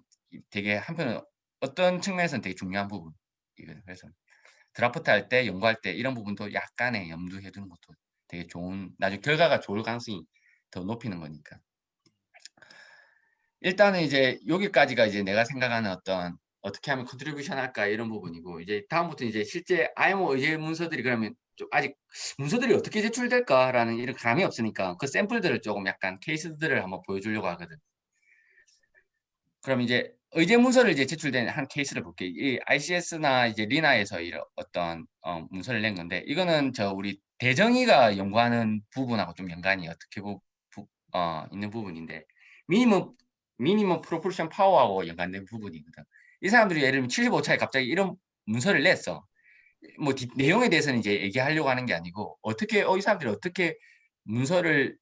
되게 한편은 어떤 측면에서는 되게 중요한 부분이거든요. 그래서 드라프트 할 때 연구할 때 이런 부분도 약간의 염두해 두는 것도 되게 좋은 나중에 결과가 좋을 가능성이 더 높이는 거니까. 일단은 이제 여기까지가 이제 내가 생각하는 어떤 어떻게 하면 컨트리뷰션 할까 이런 부분이고 이제 다음부터 이제 실제 IMO 의제 문서들이 그러면 좀 아직 문서들이 어떻게 제출될까라는 이런 감이 없으니까 그 샘플들을 조금 약간 케이스들을 한번 보여주려고 하거든. 그럼 이제 의제 문서를 이제 제출된 한 케이스를 볼게. 이 ICS나 이제 리나에서 이런 어떤 문서를 낸 건데 이거는 저 우리 대정이가 연구하는 부분하고 좀 연관이 어떻게 있는 부분인데 미니멈 프로포션 파워하고 연관된 부분이거든. 이 사람들이 예를 들면 75차에 갑자기 이런 문서를 냈어. 뭐 내용에 대해서는 이제 얘기하려고 하는 게 아니고 어떻게 이 사람들이 어떻게 문서를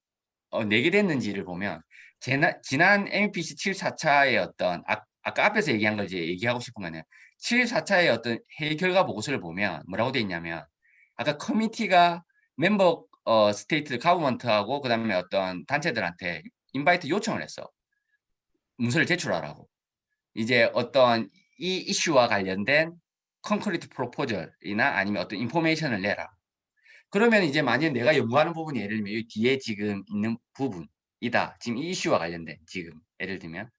내게 됐는지를 보면 지난 MPC 74차의 어떤 아까 앞에서 얘기한 걸 이제 얘기하고 싶은 거는 74차의 어떤 회의 결과 보고서를 보면 뭐라고 돼 있냐면 아까 커미티가 멤버 스테이트 가버먼트하고 그다음에 어떤 단체들한테 인바이트 요청을 했어. 문서를 제출하라고. 이제 어떤 이 이슈와 관련된 컨크리트 프로포절이나 아니면 어떤 인포메이션을 내라. 그러면 이제 만약 내가 연구하는 부분이 예를 들면 여기 뒤에 지금 있는 부분이다. 지금 이 이슈와 관련된 지금 예를 들면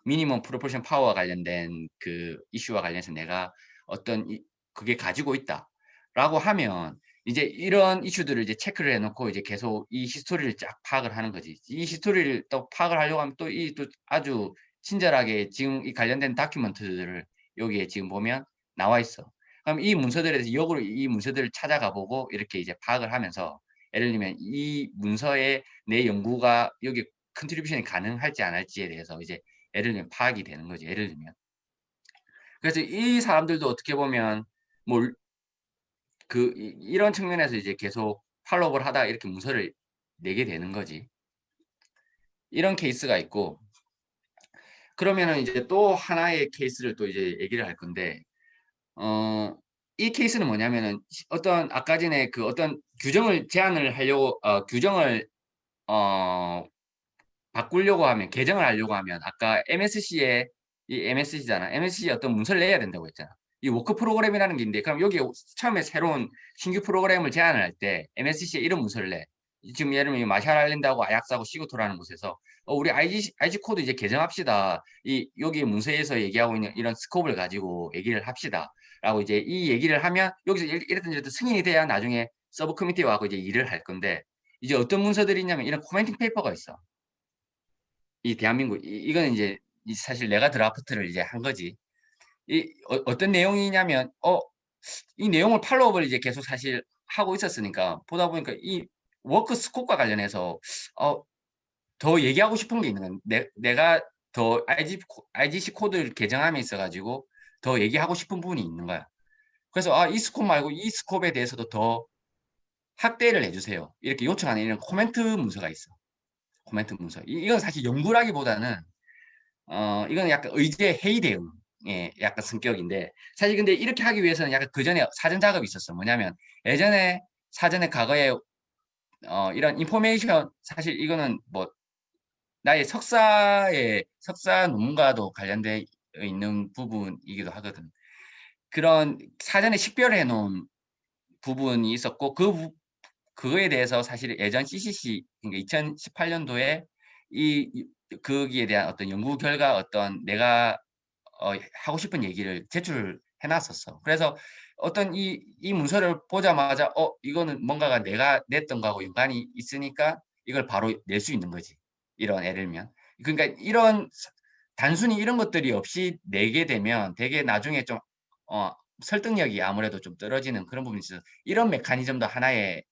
미니멈 프로포션 파워와 관련된 그 이슈와 관련해서 내가 어떤 그게 가지고 있다라고 하면 이제 이런 이슈들을 이제 체크를 해놓고 이제 계속 이 히스토리를 쫙 파악을 하는 거지. 이 히스토리를 또 파악을 하려고 하면 또 아주 친절하게 지금 이 관련된 다큐멘트들을 여기에 지금 보면 나와 있어. 그럼 이 문서들에 대해서 역으로 이 문서들을 찾아가 보고 이렇게 이제 파악을 하면서 예를 들면 이 문서에 내 연구가 여기 컨트리뷰션이 가능할지 안 할지에 대해서 이제 예를 들면 파악이 되는 거지. 예를 들면. 그래서 이 사람들도 어떻게 보면 뭐 이런 측면에서 이제 계속 팔로우를 하다가 이렇게 문서를 내게 되는 거지. 이런 케이스가 있고 그러면은 이제 또 하나의 케이스를 또 이제 얘기를 할 건데 이 케이스는 뭐냐면은 어떤 아까 전에 그 어떤 규정을 제안을 하려고 규정을 어 바꾸려고 하면 개정을 하려고 하면 아까 MSC에 이 MSC잖아. MSC에 어떤 문서를 내야 된다고 했잖아. 이 워크 프로그램이라는 게 있는데 그럼 여기에 처음에 새로운 신규 프로그램을 제안을 할 때 MSC에 이런 문서를 내. 지금 예를 들면 마샬 아일랜드하고 아약스하고 시그토라는 곳에서 우리 IG 코드 이제 개정합시다. 여기 문서에서 얘기하고 있는 이런 스코프를 가지고 얘기를 합시다. 라고 이제 이 얘기를 하면 여기서 이랬던 승인이 돼야 나중에 서브 커미티하고 이제 일을 할 건데 이제 어떤 문서들이 있냐면 이런 코멘팅 페이퍼가 있어. 이 대한민국 이거는 이제 사실 내가 드라프트를 이제 한 거지. 어떤 내용이냐면 이 내용을 팔로우업을 이제 계속 사실 하고 있었으니까 보다 보니까 이 워크 스코프과 관련해서 더 얘기하고 싶은 게 있는 건 내가 더 IGC 코드를 개정함에 있어 가지고 더 얘기하고 싶은 부분이 있는 거야. 그래서 이 스콥 말고 이 스콥에 대해서도 더 확대를 해주세요. 이렇게 요청하는 이런 코멘트 문서가 있어. 코멘트 문서. 이건 사실 연구라기보다는 이건 약간 의제 회의 대응의 약간 성격인데 사실 근데 이렇게 하기 위해서는 약간 그 전에 사전 작업이 있었어. 뭐냐면 예전에 사전에 과거에 이런 인포메이션 사실 이거는 뭐 나의 석사 논문과도 관련돼 있는 부분이기도 하거든. 그런 사전에 식별해 놓은 부분이 있었고 그거에 대해서 사실 예전 CCC 그러니까 2018년도에 거기에 대한 어떤 연구 결과 어떤 내가 하고 싶은 얘기를 제출해 놨었어. 그래서 어떤 이 문서를 보자마자 이거는 뭔가가 내가 냈던 거하고 연관이 있으니까 이걸 바로 낼 수 있는 거지. 이런 예를 들면. 그러니까 이런 단순히 이런 것들이 없이 내게 되면 되게 나중에 좀 설득력이 아무래도 좀 떨어지는 그런 부분이 있어서 이런 메커니즘도 하나의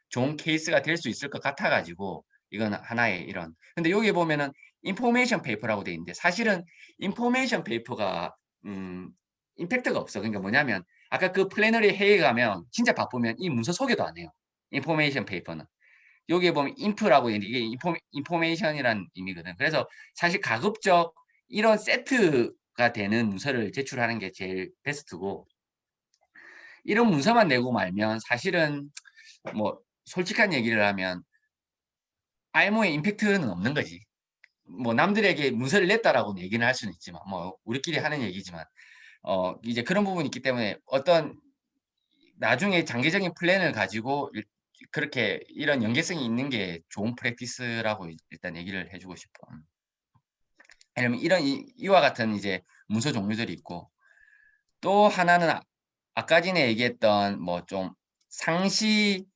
좋은 케이스가 될 수 있을 것 같아 가지고 이건 하나의 이런 근데 여기 보면은 인포메이션 페이퍼라고 돼 있는데 사실은 인포메이션 페이퍼가 임팩트가 없어. 그러니까 뭐냐면 아까 그 플래너리 회의에 가면 진짜 바쁘면 이 문서 소개도 안 해요. 인포메이션 페이퍼는. 여기에 보면 인프라고 있는데 이게 인포메이션이라는 의미거든. 그래서 사실 가급적 이런 세트가 되는 문서를 제출하는 게 제일 베스트고 이런 문서만 내고 말면 사실은 뭐 솔직한 얘기를 하면 IMO의 임팩트는 없는 거지. 뭐 남들에게 문서를 냈다라고 얘기는 할 수는 있지만 뭐 우리끼리 하는 얘기지만 이제 그런 부분이 있기 때문에 어떤 나중에 장기적인 플랜을 가지고 그렇게 이런 연계성이 있는 게 좋은 프랙티스라고 일단 얘기를 해주고 싶어. 왜냐면 이런 이와 같은 이제 문서 종류들이 있고 또 하나는 아까 전에 얘기했던 뭐 좀 상시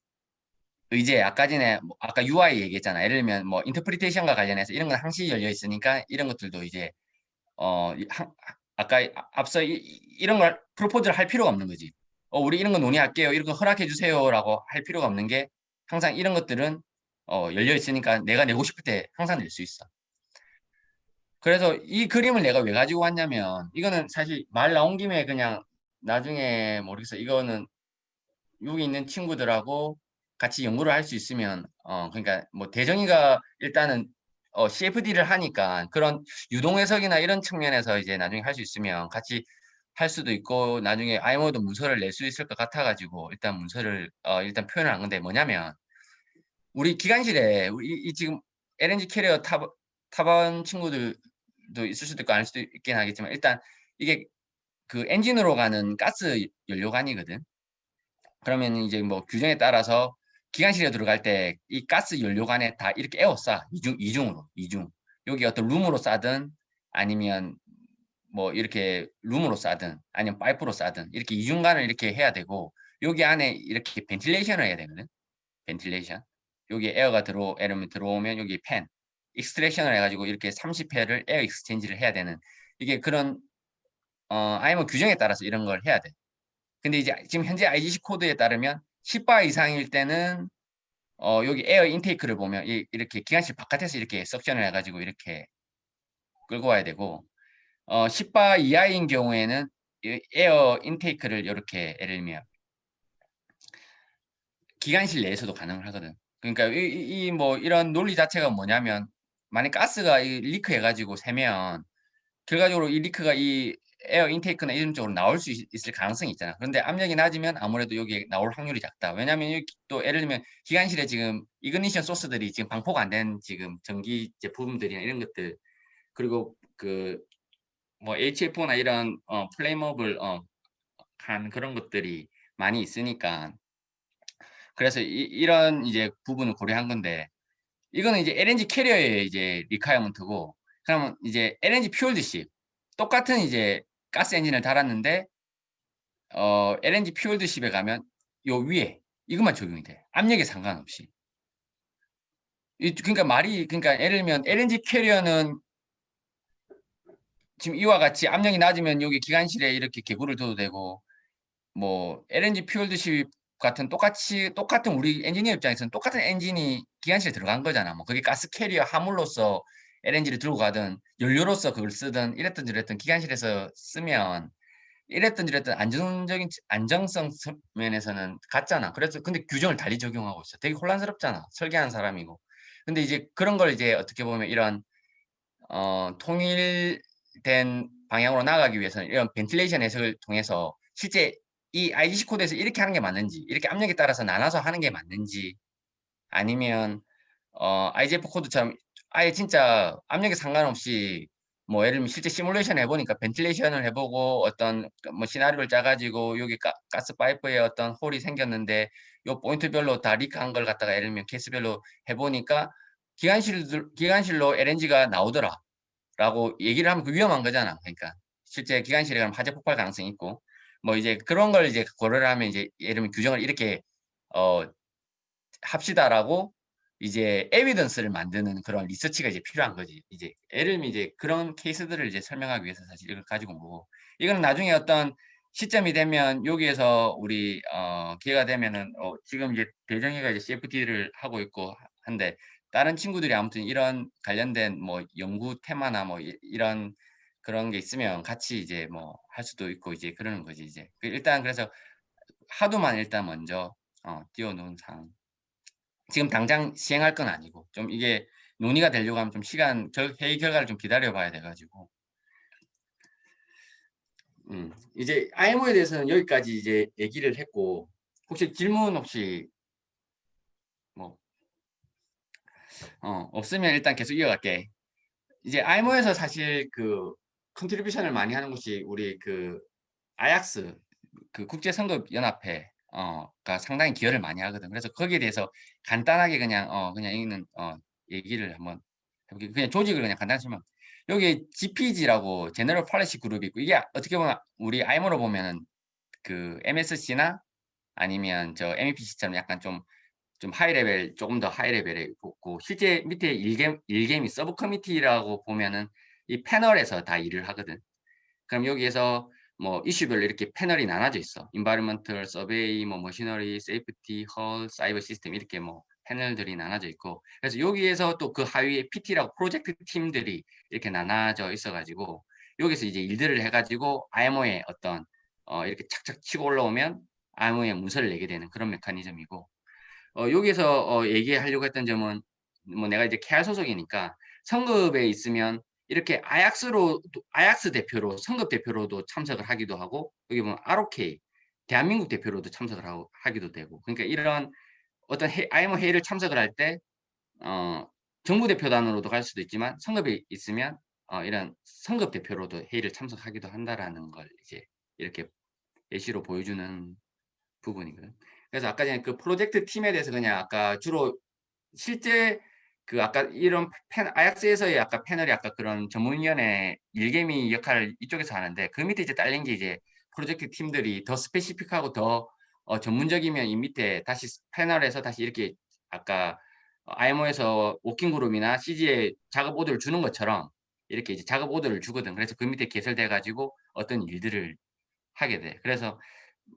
의제 아까 전에 아까 UI 얘기했잖아. 예를 들면 뭐 인터프리테이션과 관련해서 이런 건 항시 열려 있으니까 이런 것들도 이제 아까 앞서 이런 걸 프로포즈를 할 필요가 없는 거지. 우리 이런 거 논의할게요. 이런 거 허락해 주세요라고 할 필요가 없는 게 항상 이런 것들은 열려 있으니까 내가 내고 싶을 때 항상 낼 수 있어. 그래서 이 그림을 내가 왜 가지고 왔냐면 이거는 사실 말 나온 김에 그냥 나중에 모르겠어. 이거는 여기 있는 친구들하고 같이 연구를 할 수 있으면 그러니까 뭐 대정이가 일단은 CFD를 하니까 그런 유동 해석이나 이런 측면에서 이제 나중에 할 수 있으면 같이 할 수도 있고 나중에 IMO도 문서를 낼 수 있을 것 같아 가지고 일단 문서를 일단 표현을 한 건데 뭐냐면 우리 기관실에 이 지금 LNG 캐리어 타본 친구들도 있을 수도 있고 아닐 수도 있긴 하겠지만 일단 이게 그 엔진으로 가는 가스 연료관이거든. 그러면 이제 뭐 규정에 따라서 기관실에 들어갈 때 이 가스 연료관에 다 이렇게 에워싸 이중으로 이중 여기 어떤 룸으로 싸든 아니면 뭐 이렇게 룸으로 싸든 아니면 파이프로 싸든 이렇게 이중관을 이렇게 해야 되고 여기 안에 이렇게 벤틸레이션을 해야 되거든. 벤틸레이션 여기 에어가 에어면 들어오면 여기 팬 익스트랙션을 해가지고 이렇게 30회를 에어 익스체인지를 해야 되는 이게 그런 아니면 규정에 따라서 이런 걸 해야 돼. 근데 이제 지금 현재 IGC 코드에 따르면 10바 이상일 때는 여기 에어 인테이크를 보면 이렇게 기관실 바깥에서 이렇게 석션을 해가지고 이렇게 끌고 와야 되고 10바 이하인 경우에는 에어 인테이크를 이렇게 예를 들면 기관실 내에서도 가능을 하거든. 그러니까 뭐 이런 논리 자체가 뭐냐면 만약 가스가 리크 해가지고 새면 결과적으로 이 리크가 이 에어 인테이크나 이런 쪽으로 나올 수 있을 가능성이 있잖아. 그런데 압력이 낮으면 아무래도 여기에 나올 확률이 작다. 왜냐하면 여기 또 예를 들면 기관실에 지금 이그니션 소스들이 지금 방포가 안 된 지금 전기 제품들이나 이런 것들 그리고 그 뭐 HFO나 이런 플레이머블 한 그런 것들이 많이 있으니까 그래서 이런 이제 부분을 고려한 건데 이거는 이제 LNG 캐리어의 이제 리콰이어먼트고 그러면 이제 LNG 퓨얼드십 똑같은 이제 가스 엔진을 달았는데 LNG 퓨얼드십에 가면 요 위에 이것만 적용이 돼. 압력에 상관없이. 그러니까 그러니까 예를 들면 LNG 캐리어는 지금 이와 같이 압력이 낮으면 여기 기관실에 이렇게 개구를 둬도 되고 뭐 LNG 퓨얼드십 같은 똑같은 우리 엔지니어 입장에서는 똑같은 엔진이 기관실에 들어간 거잖아. 뭐 그게 가스 캐리어 화물로서 LNG를 들고 가든 연료로서 그걸 쓰든 이랬든 저랬든 기관실에서 쓰면 이랬던 저랬던 안정성 면에서는 같잖아. 그래서 근데 규정을 달리 적용하고 있어. 되게 혼란스럽잖아. 설계하는 사람이고. 근데 이제 그런 걸 이제 어떻게 보면 이런 통일된 방향으로 나아가기 위해서는 이런 벤틸레이션 해석을 통해서 실제 이 IGC 코드에서 이렇게 하는 게 맞는지, 이렇게 압력에 따라서 나눠서 하는 게 맞는지, 아니면 IGF 코드처럼 아예 진짜 압력에 상관없이 뭐 예를 들면 실제 시뮬레이션 해보니까 벤틸레이션을 해보고 어떤 뭐 시나리오를 짜가지고 여기 가스 파이프에 어떤 홀이 생겼는데 요 포인트별로 다 리크한 걸 갖다가 예를 들면 케이스별로 해보니까 기관실로 LNG가 나오더라 라고 얘기를 하면 그 위험한 거잖아. 그러니까 실제 기관실에 가면 화재 폭발 가능성이 있고 뭐 이제 그런 걸 이제 고려를 하면 이제 예를 들면 규정을 이렇게 어 합시다라고 이제 에비던스를 만드는 그런 리서치가 이제 필요한 거지. 이제 예를 들면 이제 그런 케이스들을 이제 설명하기 위해서 사실 이걸 가지고 온 거고. 이거는 나중에 어떤 시점이 되면 여기에서 우리 기회가 되면은 지금 이제 대정이가 이제 CFD를 하고 있고 한데 다른 친구들이 아무튼 이런 관련된 뭐 연구 테마나 뭐 이런 그런 게 있으면 같이 이제 뭐 할 수도 있고 이제 그러는 거지 이제. 일단 그래서 하도만 일단 먼저 띄워 놓은 상황. 지금 당장 시행할 건 아니고 좀 이게 논의가 되려고 하면 좀 회의 결과를 좀 기다려 봐야 돼 가지고. 이제 IMO에 대해서는 여기까지 이제 얘기를 했고 혹시 질문 뭐 없으면 일단 계속 이어갈게. 이제 IMO에서 사실 그 컨트리뷰션을 많이 하는 곳이 우리 그 아약스 그 국제선급연합회 가 상당히 기여를 많이 하거든. 그래서 거기에 대해서 간단하게 그냥 있는 얘기를 한번 해볼게요. 그냥 조직을 그냥 간단히 설명. 여기 GPG라고 제너럴 폴리시 그룹이 있고 이게 어떻게 보면 우리 IMO로 보면은 그 MSC나 아니면 저 MEPC처럼 약간 좀 하이 레벨 조금 더 하이 레벨에 있고 실제 밑에 일개미 서브 커미티라고 보면은 이 패널에서 다 일을 하거든. 그럼 여기에서 뭐 이슈별로 이렇게 패널이 나눠져 있어. environmental, survey, 뭐 machinery, safety, hull, cyber system 이렇게 뭐 패널들이 나눠져 있고 그래서 여기에서 또 그 하위에 PT라고 프로젝트 팀들이 이렇게 나눠져 있어 가지고 여기서 이제 일들을 해 가지고 IMO에 어떤 이렇게 착착 치고 올라오면 IMO에 문서를 내게 되는 그런 메커니즘이고 여기서 얘기하려고 했던 점은 뭐 내가 이제 케알 소속이니까 성급에 있으면 이렇게 아약스 대표로 성급 대표로도 참석을 하기도 하고 여기 보면 ROK 대한민국 대표로도 참석을 하기도 되고 그러니까 이런 어떤 IMO 회의를 참석을 할 때 정부 대표단으로도 갈 수도 있지만 성급에 있으면 이런 성급 대표로도 회의를 참석하기도 한다라는 걸 이제 이렇게 예시로 보여주는 부분이거든. 그래서 아까 전에 그 프로젝트 팀에 대해서 그냥 아까 주로 실제 그 아까 이런 아약스에서의 아까 패널이 아까 그런 전문위원회 일개미 역할을 이쪽에서 하는데 그 밑에 이제 딸린 게 이제 프로젝트 팀들이 더 스페시픽하고 더 전문적이면 이 밑에 다시 패널에서 다시 이렇게 아까 IMO에서 워킹 그룹이나 CG에 작업 오더를 주는 것처럼 이렇게 이제 작업 오더를 주거든. 그래서 그 밑에 개설돼 가지고 어떤 일들을 하게 돼. 그래서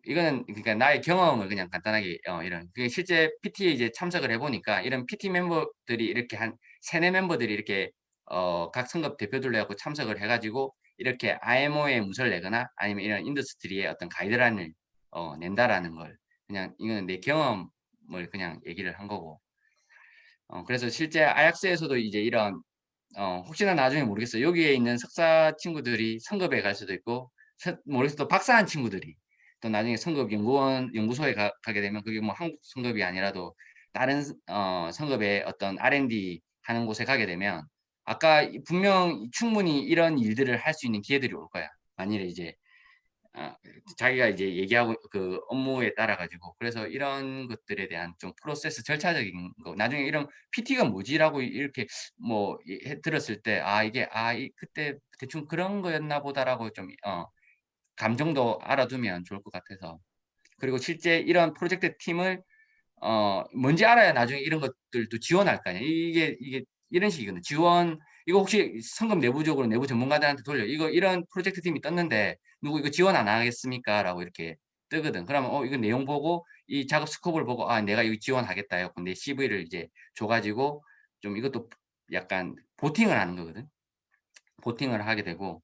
이거는 그러니까 나의 경험을 그냥 간단하게 이런 그게 실제 PT에 이제 참석을 해 보니까 이런 PT 멤버들이 이렇게 한 3-4 멤버들이 이렇게 각 성급 대표들로 해 갖고 참석을 해 가지고 이렇게 IMO에 문서를 내거나 아니면 이런 인더스트리에 어떤 가이드라인을 낸다라는 걸 그냥 이거는 내 경험을 그냥 얘기를 한 거고. 그래서 실제 아약스에서도 이제 이런 혹시나 나중에 모르겠어요. 여기에 있는 석사 친구들이 성급에 갈 수도 있고 모르겠어 또 박사한 친구들이 또 나중에 성급 연구소에 가게 되면 그게 뭐 한국 성급이 아니라도 다른 성급의 어떤 R&D 하는 곳에 가게 되면 아까 분명 충분히 이런 일들을 할 수 있는 기회들이 올 거야. 만일에 이제 아 자기가 이제 얘기하고 그 업무에 따라 가지고 그래서 이런 것들에 대한 좀 프로세스 절차적인 거 나중에 이런 "PT가 뭐지?"라고 이렇게 뭐 들었을 때 '아 이게 그때 대충 그런 거였나 보다.'라고 좀 감정도 알아두면 좋을 것 같아서. 그리고 실제 이런 프로젝트 팀을 뭔지 알아야 나중에 이런 것들도 지원할 거 아니야. 이게 이런 식이거든. 지원 이거 혹시 성급 내부적으로 내부 전문가들한테 돌려. 이런 프로젝트 팀이 떴는데 "누구 이거 지원 안 하겠습니까?"라고 이렇게 뜨거든. 그러면 이거 내용 보고 이 작업 스코프를 보고 '아 내가 이거 지원하겠다.' 해 갖고 내 CV를 이제 줘 가지고 좀 이것도 약간 보팅을 하는 거거든. 보팅을 하게 되고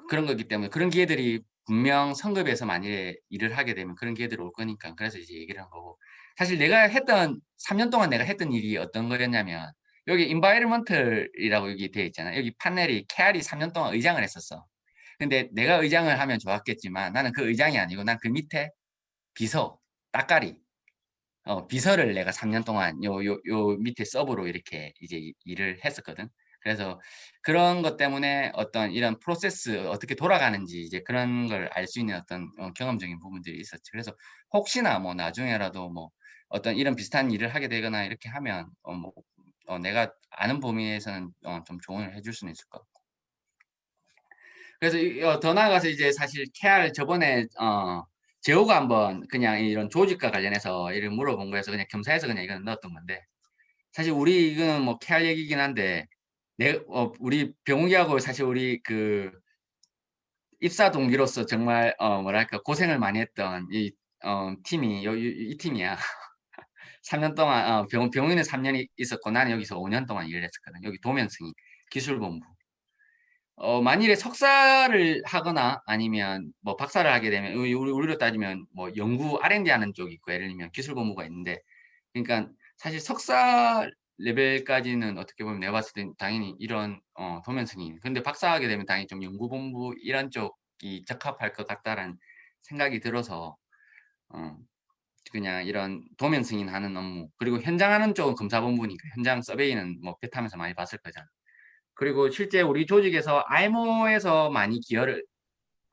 그런 거기 때문에 그런 기회들이 분명 성급해서 만일에 일을 하게 되면 그런 기회들이 올 거니까 그래서 이제 얘기를 한 거고 사실 내가 했던 3년 동안 내가 했던 일이 어떤 거였냐면 여기 environmental이라고 여기 되어 있잖아. 여기 판넬이 KR이 3년 동안 의장을 했었어. 근데 내가 의장을 하면 좋았겠지만 나는 그 의장이 아니고 난 그 밑에 비서, 따까리 비서를 내가 3년 동안 요 밑에 서브로 이렇게 이제 일을 했었거든. 그래서 그런 것 때문에 어떤 이런 프로세스 어떻게 돌아가는지 이제 그런 걸 알 수 있는 어떤 경험적인 부분들이 있었지. 그래서 혹시나 뭐 나중에라도 뭐 어떤 이런 비슷한 일을 하게 되거나 이렇게 하면 내가 아는 범위에서는 좀 조언을 해줄 수는 있을 것 같고. 그래서 더 나아가서 이제 사실 KR 저번에 재호가 한번 그냥 이런 조직과 관련해서 이런 물어본 거에서 그냥 겸사해서 그냥 이건 넣었던 건데 사실 우리 이거는 뭐 KR 얘기긴 한데 우리 병욱이하고 사실 우리 그 입사 동기로서 정말 뭐랄까 고생을 많이 했던 이 팀이 이 팀이야. 3년 동안 병욱이는 3년 있었고 나는 여기서 5년 동안 일을 했었거든. 여기 도면승이 기술본부. 만일에 석사를 하거나 아니면 뭐 박사를 하게 되면 우리로 따지면 뭐 연구 R&D 하는 쪽이 있고 예를 들면 기술본부가 있는데 그러니까 사실 석사 레벨까지는 어떻게 보면 내가 봤을 땐 당연히 이런 도면승인 근데 박사하게 되면 당연히 좀 연구본부 이런 쪽이 적합할 것 같다라는 생각이 들어서 어, 그냥 이런 도면 승인하는 업무 그리고 현장 하는 쪽은 검사본부니까 현장 서베이는 뭐 배 타면서 많이 봤을 거잖아. 그리고 실제 우리 조직에서 IMO에서 많이 기여를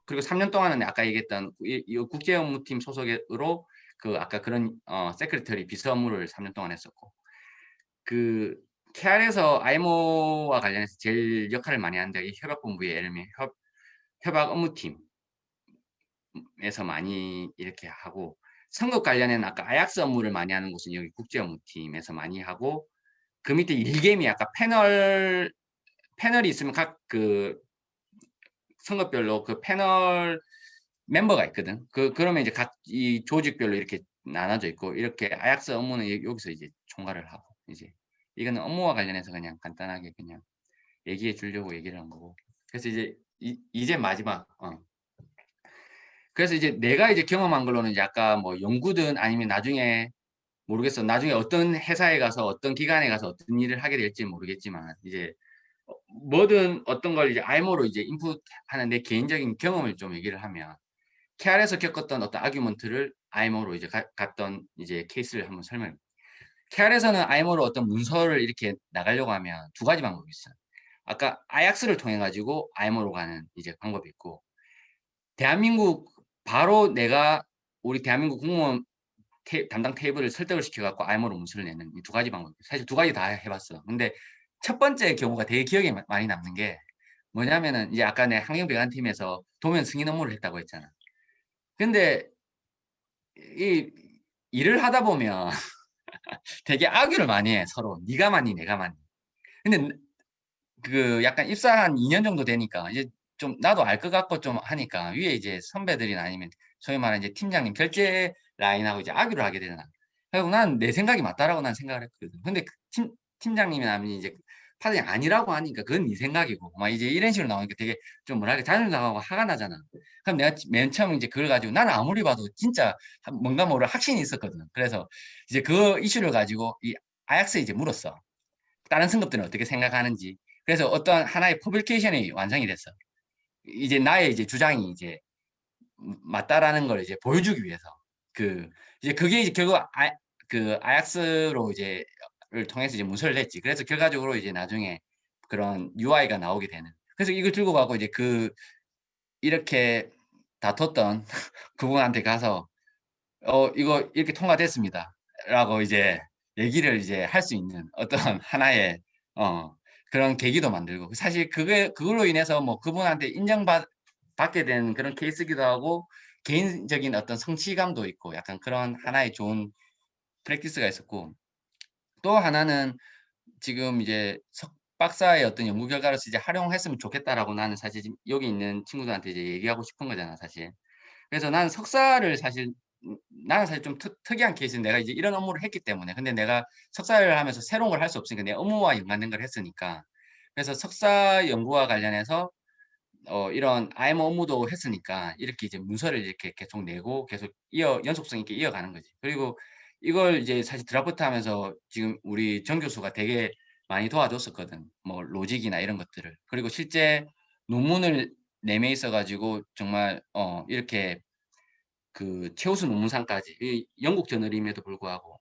그리고 3년 동안은 아까 얘기했던 이 국제업무팀 소속으로 그 아까 그런 세크리터리 비서 업무를 3년 동안 했었고 그 KR에서 IMO와 관련해서 제일 역할을 많이 하는데 이 협약본부의 예를 들면 협약 업무팀에서 많이 이렇게 하고 선거 관련해는 아까 아약스 업무를 많이 하는 곳은 여기 국제업무팀에서 많이 하고 그 밑에 일개미 아까 패널이 있으면 각 그 선거별로 그 패널 멤버가 있거든. 그러면 이제 각 이 조직별로 이렇게 나눠져 있고 이렇게 아약스 업무는 여기서 이제 총괄을 하고 이제 이거는 업무와 관련해서 그냥 간단하게 그냥 얘기해 주려고 얘기를 한 거고. 그래서 이제 이제 마지막 그래서 이제 내가 이제 경험한 걸로는 이제 아까 뭐 연구든 아니면 나중에 모르겠어. 나중에 어떤 회사에 가서 어떤 기관에 가서 어떤 일을 하게 될지 모르겠지만 이제 뭐든 어떤 걸 이제 IMO로 이제 인풋하는 내 개인적인 경험을 좀 얘기를 하면 KR에서 겪었던 어떤 아규먼트를 IMO로 이제 갔던 이제 케이스를 한번 설명해. KR에서는 IMO로 어떤 문서를 이렇게 나가려고 하면 두 가지 방법이 있어요. 아까 아약스를 통해 가지고 IMO로 가는 이제 방법이 있고 대한민국 바로 내가 우리 대한민국 공무원 담당 테이블을 설득을 시켜갖고 IMO로 문서를 내는 이 두 가지 방법. 사실 두 가지 다 해봤어. 근데 첫 번째 경우가 되게 기억에 많이 남는 게 뭐냐면은 이제 아까 내 환경배관팀에서 도면 승인 업무를 했다고 했잖아. 근데 이 일을 하다 보면 되게 악유를 많이 해 서로. 네가 많이 내가 많이. 근데 그 약간 입사 한 2년 정도 되니까 이제 좀 나도 알 것 같고 좀 하니까 위에 이제 선배들이나 아니면 소위 말하는 이제 팀장님 결제 라인하고 이제 악유를 하게 되잖아. 그리고 난 내 생각이 맞다라고 난 생각을 했거든. 근데 그 팀장님이나 아니면 이제 파장이 아니라고 하니까 그건 네 생각이고 막 이제 이런 식으로 나오니까 되게 좀 뭐랄까 자존심상하고 화가 나잖아. 그럼 내가 맨 처음 이제 그걸 가지고 나는 아무리 봐도 진짜 뭔가 모를 확신이 있었거든. 그래서 이제 그 이슈를 가지고 이 아약스에 이제 물었어. 다른 승급들은 어떻게 생각하는지. 그래서 어떤 하나의 퍼블리케이션이 완성이 됐어. 이제 나의 이제 주장이 이제 맞다라는 걸 이제 보여주기 위해서. 이제 그게 이제 결국 그 아약스로 이제를 통해서 이제 문서를 냈지. 그래서 결과적으로 이제 나중에 그런 UI가 나오게 되는. 그래서 이걸 들고 가고 이제 이렇게 다퉜던 그분한테 가서 이거 이렇게 통과됐습니다. 라고 이제 얘기를 이제 할 수 있는 어떤 하나의 그런 계기도 만들고 사실 그걸로 인해서 뭐 그분한테 받게 된 그런 케이스기도 하고 개인적인 어떤 성취감도 있고 약간 그런 하나의 좋은 프랙티스가 있었고 또 하나는 지금 이제 석박사의 어떤 연구 결과로서 이제 활용했으면 좋겠다라고 나는 사실 지금 여기 있는 친구들한테 이제 얘기하고 싶은 거잖아, 사실. 그래서 나는 석사를 사실 나는 사실 좀 특이한 케이스는 내가 이제 이런 업무를 했기 때문에 근데 내가 석사를 하면서 새로운 걸 할 수 없으니까 내 업무와 연관된 걸 했으니까 그래서 석사 연구와 관련해서 이런 IMO 업무도 했으니까 이렇게 이제 문서를 이렇게 계속 내고 계속 연속성 있게 이어가는 거지. 그리고 이걸 이제 사실 드라프트 하면서 지금 우리 정 교수가 되게 많이 도와줬었거든. 뭐 로직이나 이런 것들을. 그리고 실제 논문을 내매 있어 가지고 정말 이렇게 그 최우수 논문상까지 이 영국 저널임에도 불구하고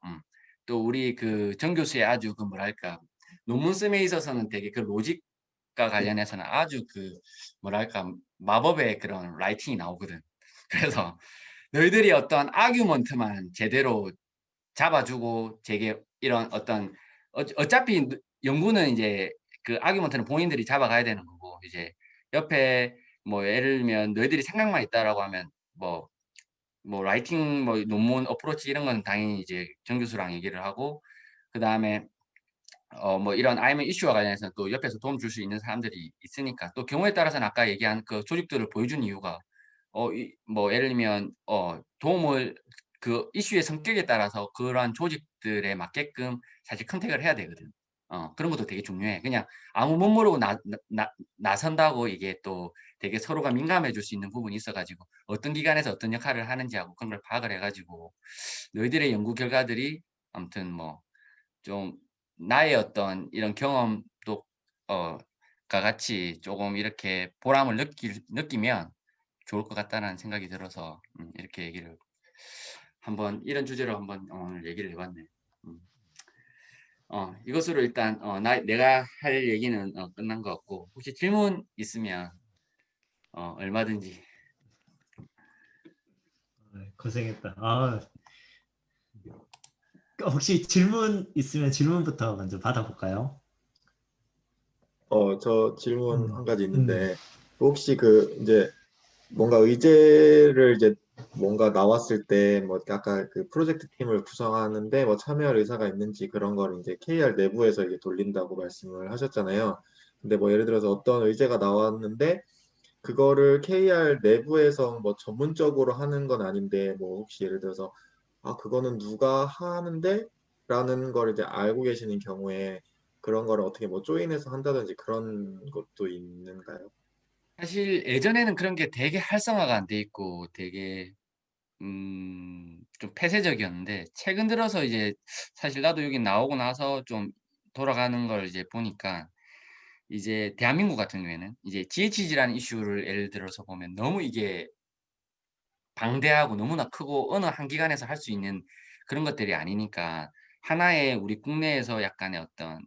또 우리 그 정 교수의 아주 그 뭐랄까 논문 씀에 있어서는 되게 그 로직과 관련해서는 아주 그 뭐랄까 마법의 그런 라이팅이 나오거든. 그래서 너희들이 어떤 아규먼트만 제대로 잡아주고 되게 이런 어떤 어차피 연구는 이제 그 아규먼트는 본인들이 잡아가야 되는 거고 이제 옆에 뭐 예를 들면 너희들이 생각만 있다라고 하면 뭐 라이팅 뭐 논문 어프로치 이런 건 당연히 이제 정 교수랑 얘기를 하고 그다음에 뭐 이런 IM 이슈와 관련해서 또 옆에서 도움 줄 수 있는 사람들이 있으니까 또 경우에 따라서는 아까 얘기한 그 조직들을 보여준 이유가 뭐 예를 들면 도움을 그 이슈의 성격에 따라서 그러한 조직들에 맞게끔 사실 컨택을 해야 되거든. 그런 것도 되게 중요해. 그냥 아무 못 모르고 나선다고 이게 또 되게 서로가 민감해질 수 있는 부분이 있어 가지고 어떤 기관에서 어떤 역할을 하는지 하고 그런 걸 파악을 해 가지고 너희들의 연구 결과들이 아무튼 뭐 좀 나의 어떤 이런 경험도 가 같이 조금 이렇게 보람을 느끼면 좋을 것 같다는 생각이 들어서 이렇게 얘기를 한번 이런 주제로 한번 오늘 얘기를 해 봤네. 음. 이것으로 일단 내가 할 얘기는 끝난 것 같고 혹시 질문 있으면 얼마든지. 고생했다. 혹시 질문 있으면 질문부터 먼저 받아볼까요? 저 질문 음, 한 가지 음, 있는데, 혹시 그, 이제, 뭔가 의제를 이제 뭔가 나왔을 때, 뭐, 아까 그 프로젝트 팀을 구성하는데, 뭐, 참여할 의사가 있는지 그런 걸 이제 KR 내부에서 이게 돌린다고 말씀을 하셨잖아요. 근데 뭐, 예를 들어서 어떤 의제가 나왔는데, 그거를 KR 내부에서 뭐, 전문적으로 하는 건 아닌데, 뭐, 혹시 예를 들어서, 그거는 누가 하는데? 라는 걸 이제 알고 계시는 경우에, 그런 거를 어떻게 뭐 조인해서 한다든지 그런 것도 있는가요? 사실 예전에는 그런 게 되게 활성화가 안 돼 있고 되게 좀 폐쇄적이었는데 최근 들어서 이제 사실 나도 여기 나오고 나서 좀 돌아가는 걸 이제 보니까 이제 대한민국 같은 경우에는 이제 GHG라는 이슈를 예를 들어서 보면 너무 이게 방대하고 너무나 크고 어느 한 기관에서 할 수 있는 그런 것들이 아니니까 하나의 우리 국내에서 약간의 어떤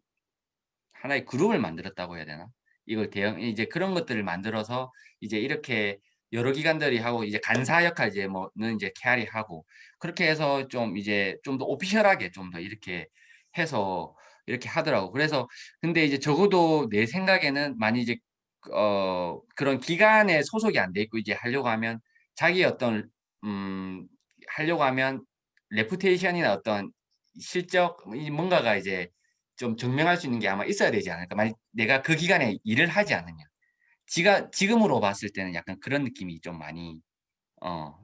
하나의 그룹을 만들었다고 해야 되나? 이걸 대형 이제 그런 것들을 만들어서 이제 이렇게 여러 기관들이 하고 이제 간사 역할 이제 뭐는 이제 케아리 하고 그렇게 해서 좀 이제 좀 더 오피셜하게 좀 더 이렇게 해서 이렇게 하더라고. 그래서 근데 이제 적어도 내 생각에는 많이 이제 그런 기관에 소속이 안 돼 있고 이제 하려고 하면 자기의 어떤 하려고 하면 레pu테이션이나 어떤 실적 이 뭔가가 이제 좀 증명할 수 있는 게 아마 있어야 되지 않을까. 만약 내가 그 기간에 일을 하지 않느냐. 지금으로 봤을 때는 약간 그런 느낌이 좀 많이 어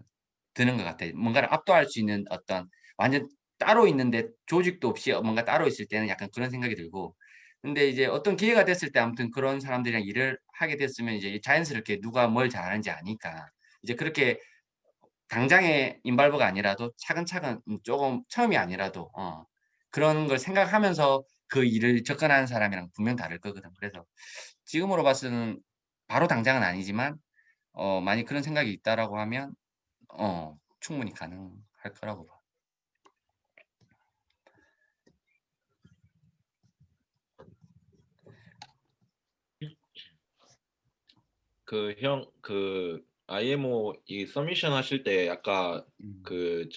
드는 것 같아요. 뭔가를 압도할 수 있는 어떤 완전 따로 있는데 조직도 없이 뭔가 따로 있을 때는 약간 그런 생각이 들고 근데 이제 어떤 기회가 됐을 때 아무튼 그런 사람들이랑 일을 하게 됐으면 이제 자연스럽게 누가 뭘 잘하는지 아니까 이제 그렇게 당장의 인발브가 아니라도 차근차근 쪼금 처음이 아니라도 그런 걸 생각하면서 그 일을 접근하는 사람이랑 분명 다를 거거든. 그래서 지금으로 봐서는 바로 당장은 아니지만 만약 그런 생각이 있다라고 하면 충분히 가능할 거라고 봐. 그 IMO 이 서미션 하실 때 아까 음. 그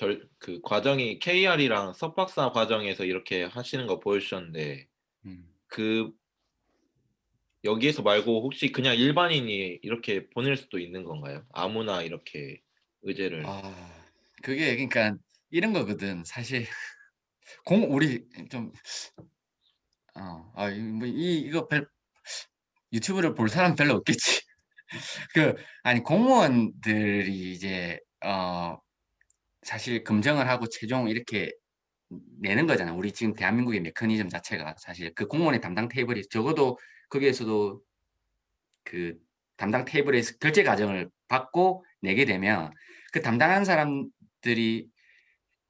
과정이 KR이랑 석박사 과정에서 이렇게 하시는 거 보여주셨는데 음. 그 여기에서 말고 혹시 그냥 일반인이 이렇게 보낼 수도 있는 건가요? 아무나 이렇게 의제를. 그게 그러니까 이런 거거든. 사실 우리 좀 이거 유튜브를 볼 사람 별로 없겠지. 아니 공무원들이 이제 사실 검증을 하고 최종 이렇게 내는 거잖아. 우리 지금 대한민국의 메커니즘 자체가 사실 그 공무원의 담당 테이블이 적어도 거기에서도 그 담당 테이블에서 결제 과정을 받고 내게 되면 그 담당한 사람들이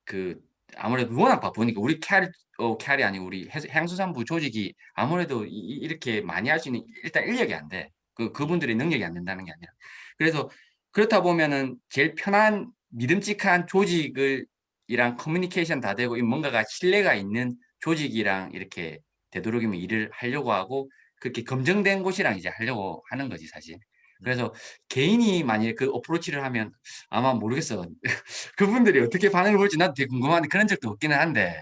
그 아무래도 워낙 바쁘니까 우리 캐리 아니고 우리 해양수산부 조직이 아무래도 이렇게 많이 할 수 있는 일단 인력이 안 돼. 그분들의 능력이 안 된다는 게 아니라. 그래서 그렇다 보면은 제일 편한 믿음직한 조직을 이랑 커뮤니케이션 다 되고 뭔가가 신뢰가 있는 조직이랑 이렇게 되도록이면 일을 하려고 하고 그렇게 검증된 곳이랑 이제 하려고 하는 거지 사실. 그래서 개인이 만약에 그 어프로치를 하면 아마 모르겠어. 그분들이 어떻게 반응을 볼지 나도 되게 궁금한데 그런 적도 없기는 한데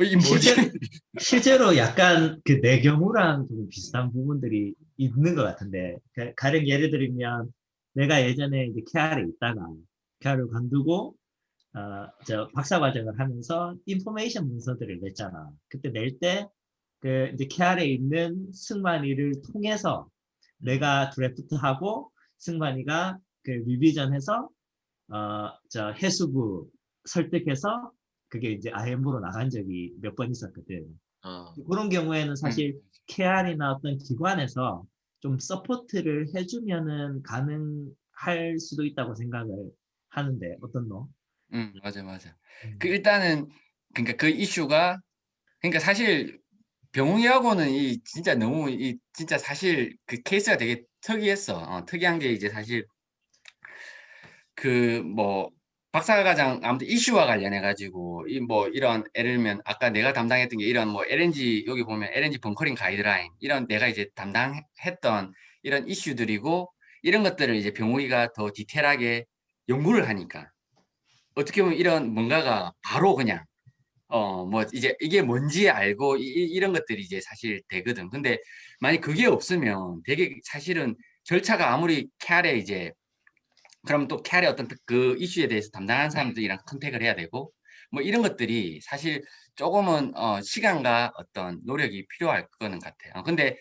이 뭐지? 실제로 약간 그 내 경우랑 좀 비슷한 부분들이 있는 것 같은데 가령 예를 들면 내가 예전에 이제 케아를 있다가 케아를 관두고 저 박사 과정을 하면서 인포메이션 문서들을 냈잖아. 그때 낼 때 그 이제 케아에 있는 승만이를 통해서 내가 드래프트하고 승만이가 그 리비전해서 저 해수부 설득해서 그게 이제 IM으로 나간 적이 몇 번 있었거든. 아, 그런 경우에는 사실 KR이나 어떤 기관에서 좀 서포트를 해주면은 가능할 수도 있다고 생각을 하는데 어떤 너? 맞아 맞아. 그 일단은 그러니까 그 이슈가 그러니까 사실 병웅이하고는 이 진짜 너무 이 진짜 사실 그 케이스가 되게 특이했어. 특이한 게 이제 사실 그 뭐 박사과정 아무튼 이슈와 관련해 가지고 이 뭐 이런 예를 들면 아까 내가 담당했던 게 이런 뭐 LNG 여기 보면 LNG 벙커링 가이드라인 이런 내가 이제 담당했던 이런 이슈들이고 이런 것들을 이제 병우이가 더 디테일하게 연구를 하니까 어떻게 보면 이런 뭔가가 바로 그냥 뭐 이제 이게 뭔지 알고 이런 것들이 이제 사실 되거든. 근데 만약 그게 없으면 되게 사실은 절차가 아무리 캐래 이제 그럼 또 캐리 어떤 그 이슈에 대해서 담당하는 사람들이랑 컨택을 해야 되고 뭐 이런 것들이 사실 조금은 시간과 어떤 노력이 필요할 거는 같아요. 근데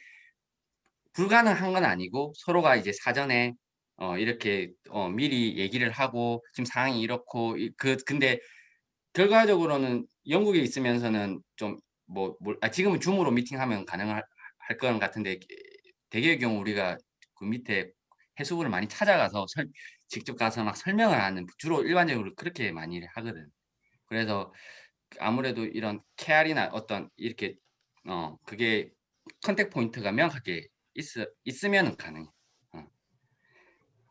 불가능한 건 아니고 서로가 이제 사전에 이렇게 미리 얘기를 하고 지금 상황이 이렇고 근데 결과적으로는 영국에 있으면서는 좀 지금은 줌으로 미팅하면 가능할 건 같은데 대개의 경우 우리가 그 밑에 해수부를 많이 찾아가서 직접 가서 막 설명을 하는 주로 일반적으로 그렇게 많이 하거든. 그래서 아무래도 이런 KR이나 어떤 이렇게 그게 컨택 포인트가 명확하게 있으면은 가능해. 어.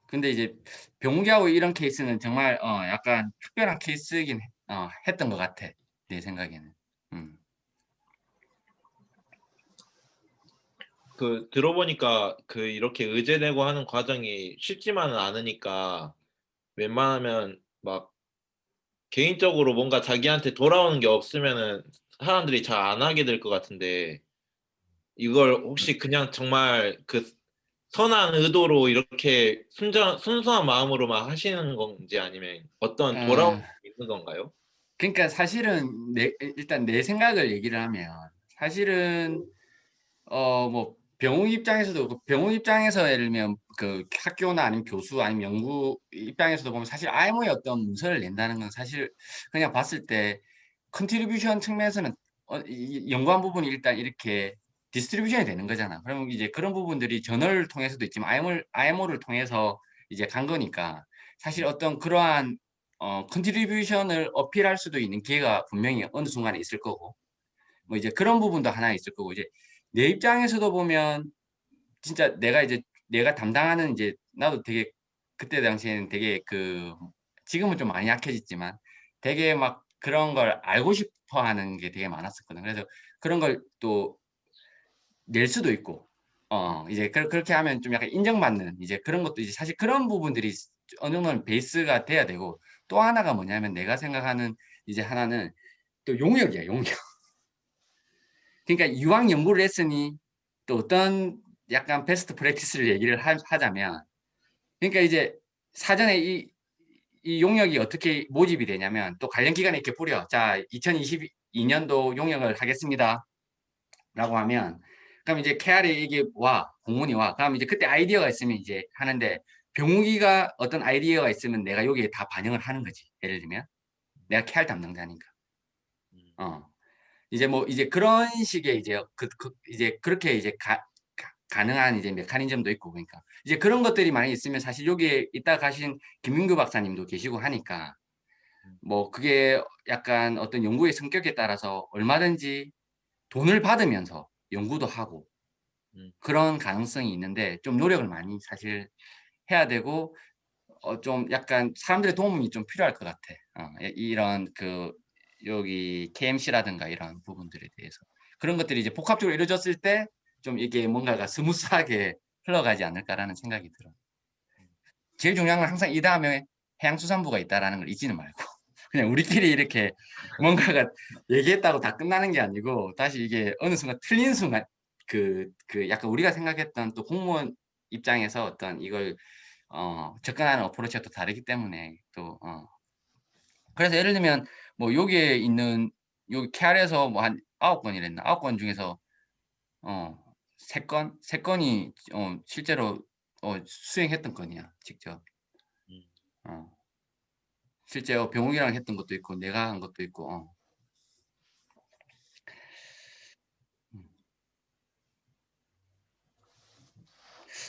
근데 이제 병욱이하고 이런 케이스는 정말 약간 특별한 케이스긴 했던 것 같아. 내 생각에는. 음. 그 들어보니까 그 이렇게 의제 내고 하는 과정이 쉽지만은 않으니까 웬만하면 막 개인적으로 뭔가 자기한테 돌아오는 게 없으면은 사람들이 잘 안 하게 될 것 같은데 이걸 혹시 그냥 정말 그 선한 의도로 이렇게 순수한 마음으로만 하시는 건지 아니면 어떤 돌아오는 어, 게 있는 건가요? 그러니까 사실은 일단 내 생각을 얘기를 하면 사실은 뭐 병원 입장에서도 병원 입장에서 예를 들면 그 학교나 아니면 교수 아니면 연구 입장에서도 보면 사실 IMO의 어떤 문서를 낸다는 건 사실 그냥 봤을 때 컨트리뷰션 측면에서는 연구한 부분이 일단 이렇게 디스트리뷰션이 되는 거잖아. 그러면 이제 그런 부분들이 저널을 통해서도 있지만 IMO를 통해서 이제 간 거니까 사실 어떤 그러한 컨트리뷰션을 어필할 수도 있는 기회가 분명히 어느 순간에 있을 거고 뭐 이제 그런 부분도 하나 있을 거고 이제 내 입장에서도 보면 진짜 내가 담당하는 이제 나도 되게 그때 당시에는 되게 지금은 좀 많이 약해졌지만 되게 막 그런 걸 알고 싶어 하는 게 되게 많았었거든. 그래서 그런 걸 또 낼 수도 있고 이제 그렇게 하면 좀 약간 인정받는 이제 그런 것도 이제 사실 그런 부분들이 어느 정도는 베이스가 돼야 되고 또 하나가 뭐냐면 내가 생각하는 이제 하나는 또 용역이야, 용역. 그러니까 이왕 연구를 했으니 또 어떤 약간 베스트 프랙티스를 얘기를 하자면 그러니까 이제 사전에 이 용역이 어떻게 모집이 되냐면 또 관련 기관에 이렇게 뿌려. 자, 2022년도 용역을 하겠습니다. 라고 하면 그럼 이제 KR에 이게 공문이 와. 그럼 이제 그때 아이디어가 있으면 이제 하는데 병욱이가 어떤 아이디어가 있으면 내가 여기에 다 반영을 하는 거지. 예를 들면 내가 KR 담당자니까. 이제 뭐 이제 그런 식의 이제 이제 그렇게 이제 가능한 이제 메커니즘도 있고 그러니까 이제 그런 것들이 많이 있으면 사실 여기에 이따 가신 김민규 박사님도 계시고 하니까 뭐 그게 약간 어떤 연구의 성격에 따라서 얼마든지 돈을 받으면서 연구도 하고 그런 가능성이 있는데 좀 노력을 많이 사실 해야 되고 좀 약간 사람들의 도움이 좀 필요할 것 같아. 이런 그 여기 KMC라든가 이런 부분들에 대해서 그런 것들이 이제 복합적으로 이루어졌을 때 좀 이게 뭔가가 스무스하게 흘러가지 않을까라는 생각이 들어. 제일 중요한 건 항상 이 다음에 해양수산부가 있다라는 걸 잊지는 말고 그냥 우리끼리 이렇게 뭔가가 얘기했다고 다 끝나는 게 아니고 다시 이게 어느 순간 틀린 순간 그 약간 우리가 생각했던 또 공무원 입장에서 어떤 이걸 접근하는 어프로치가 또 다르기 때문에 또 그래서 예를 들면 뭐 여기에 있는 여기 KR에서 뭐 한 9건이랬나 9건 중에서 3건이 실제로 수행했던 건이야 직접. 어. 실제 병욱이랑 했던 것도 있고 내가 한 것도 있고.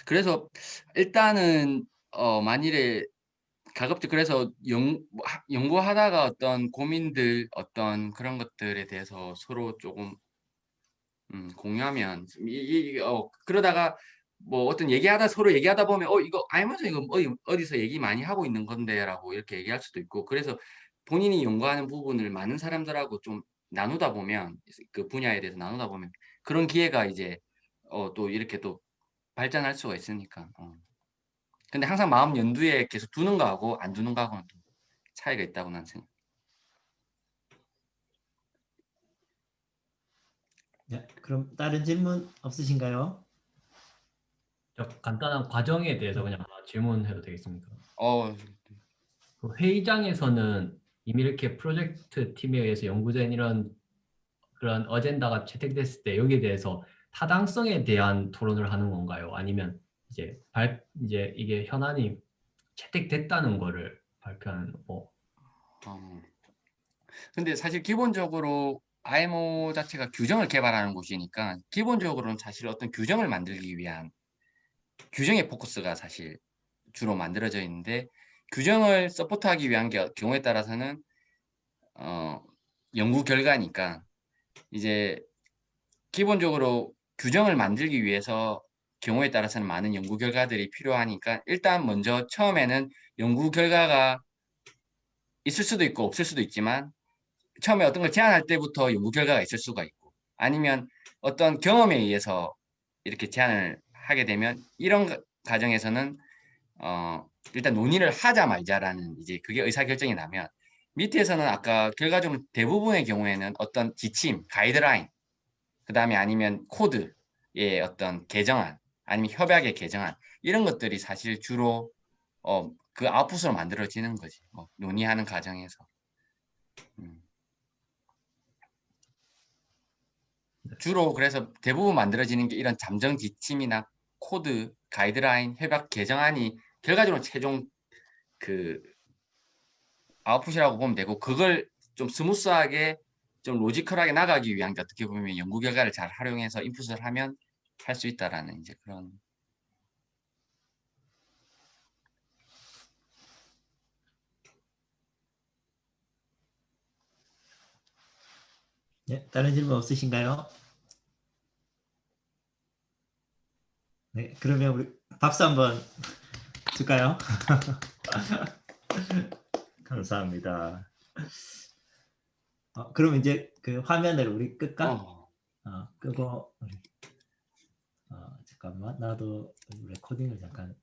그래서 일단은 만일에 가급적 그래서 연구하다가 어떤 고민들 어떤 그런 것들에 대해서 서로 조금 공유하면 그러다가 뭐 어떤 얘기하다 서로 얘기하다 보면 이거 알면서 이거 어디서 얘기 많이 하고 있는 건데라고 이렇게 얘기할 수도 있고 그래서 본인이 연구하는 부분을 많은 사람들하고 좀 나누다 보면 그 분야에 대해서 나누다 보면 그런 기회가 이제 또 이렇게 또 발전할 수가 있으니까. 근데 항상 마음 연두에 계속 두는 거하고 안 두는 거하고는 좀 차이가 있다고 난 생각. 네, 그럼 다른 질문 없으신가요? 저 간단한 과정에 대해서 그냥 하나 질문해도 되겠습니까? 그 회의장에서는 이미 이렇게 프로젝트 팀에 의해서 연구된 이런 그런 어젠다가 채택됐을 때 여기에 대해서 타당성에 대한 토론을 하는 건가요? 아니면 이제 이게 현안이 채택됐다는 거를 발표하는 뭐 근데 사실 기본적으로 IMO 자체가 규정을 개발하는 곳이니까 기본적으로는 사실 어떤 규정을 만들기 위한 규정의 포커스가 사실 주로 만들어져 있는데 규정을 서포트하기 위한 경우에 따라서는 연구 결과니까 이제 기본적으로 규정을 만들기 위해서 경우에 따라서는 많은 연구 결과들이 필요하니까 일단 먼저 처음에는 연구 결과가 있을 수도 있고 없을 수도 있지만 처음에 어떤 걸 제안할 때부터 연구 결과가 있을 수가 있고 아니면 어떤 경험에 의해서 이렇게 제안을 하게 되면 이런 과정에서는 일단 논의를 하자 말자라는 이제 그게 의사결정이 나면 밑에서는 아까 결과적으로 대부분의 경우에는 어떤 지침, 가이드라인 그다음에 아니면 코드의 어떤 개정안 아니면 협약의 개정안 이런 것들이 사실 주로 그 아웃풋으로 만들어지는 거지. 논의하는 과정에서. 주로 그래서 대부분 만들어지는 게 이런 잠정 지침이나 코드, 가이드라인, 협약 개정안이 결과적으로 최종 그 아웃풋이라고 보면 되고 그걸 좀 스무스하게 좀 로지컬하게 나가기 위한 게 어떻게 보면 연구 결과를 잘 활용해서 인풋을 하면 할 수 있다라는 이제 그런. 네, 다른 질문 없으신가요? 네, 그러면 우리 박수 한번 줄까요? 감사합니다. 그럼 이제 그 화면을 우리 끌까? 끄고 우리 잠깐만 나도 레코딩을 잠깐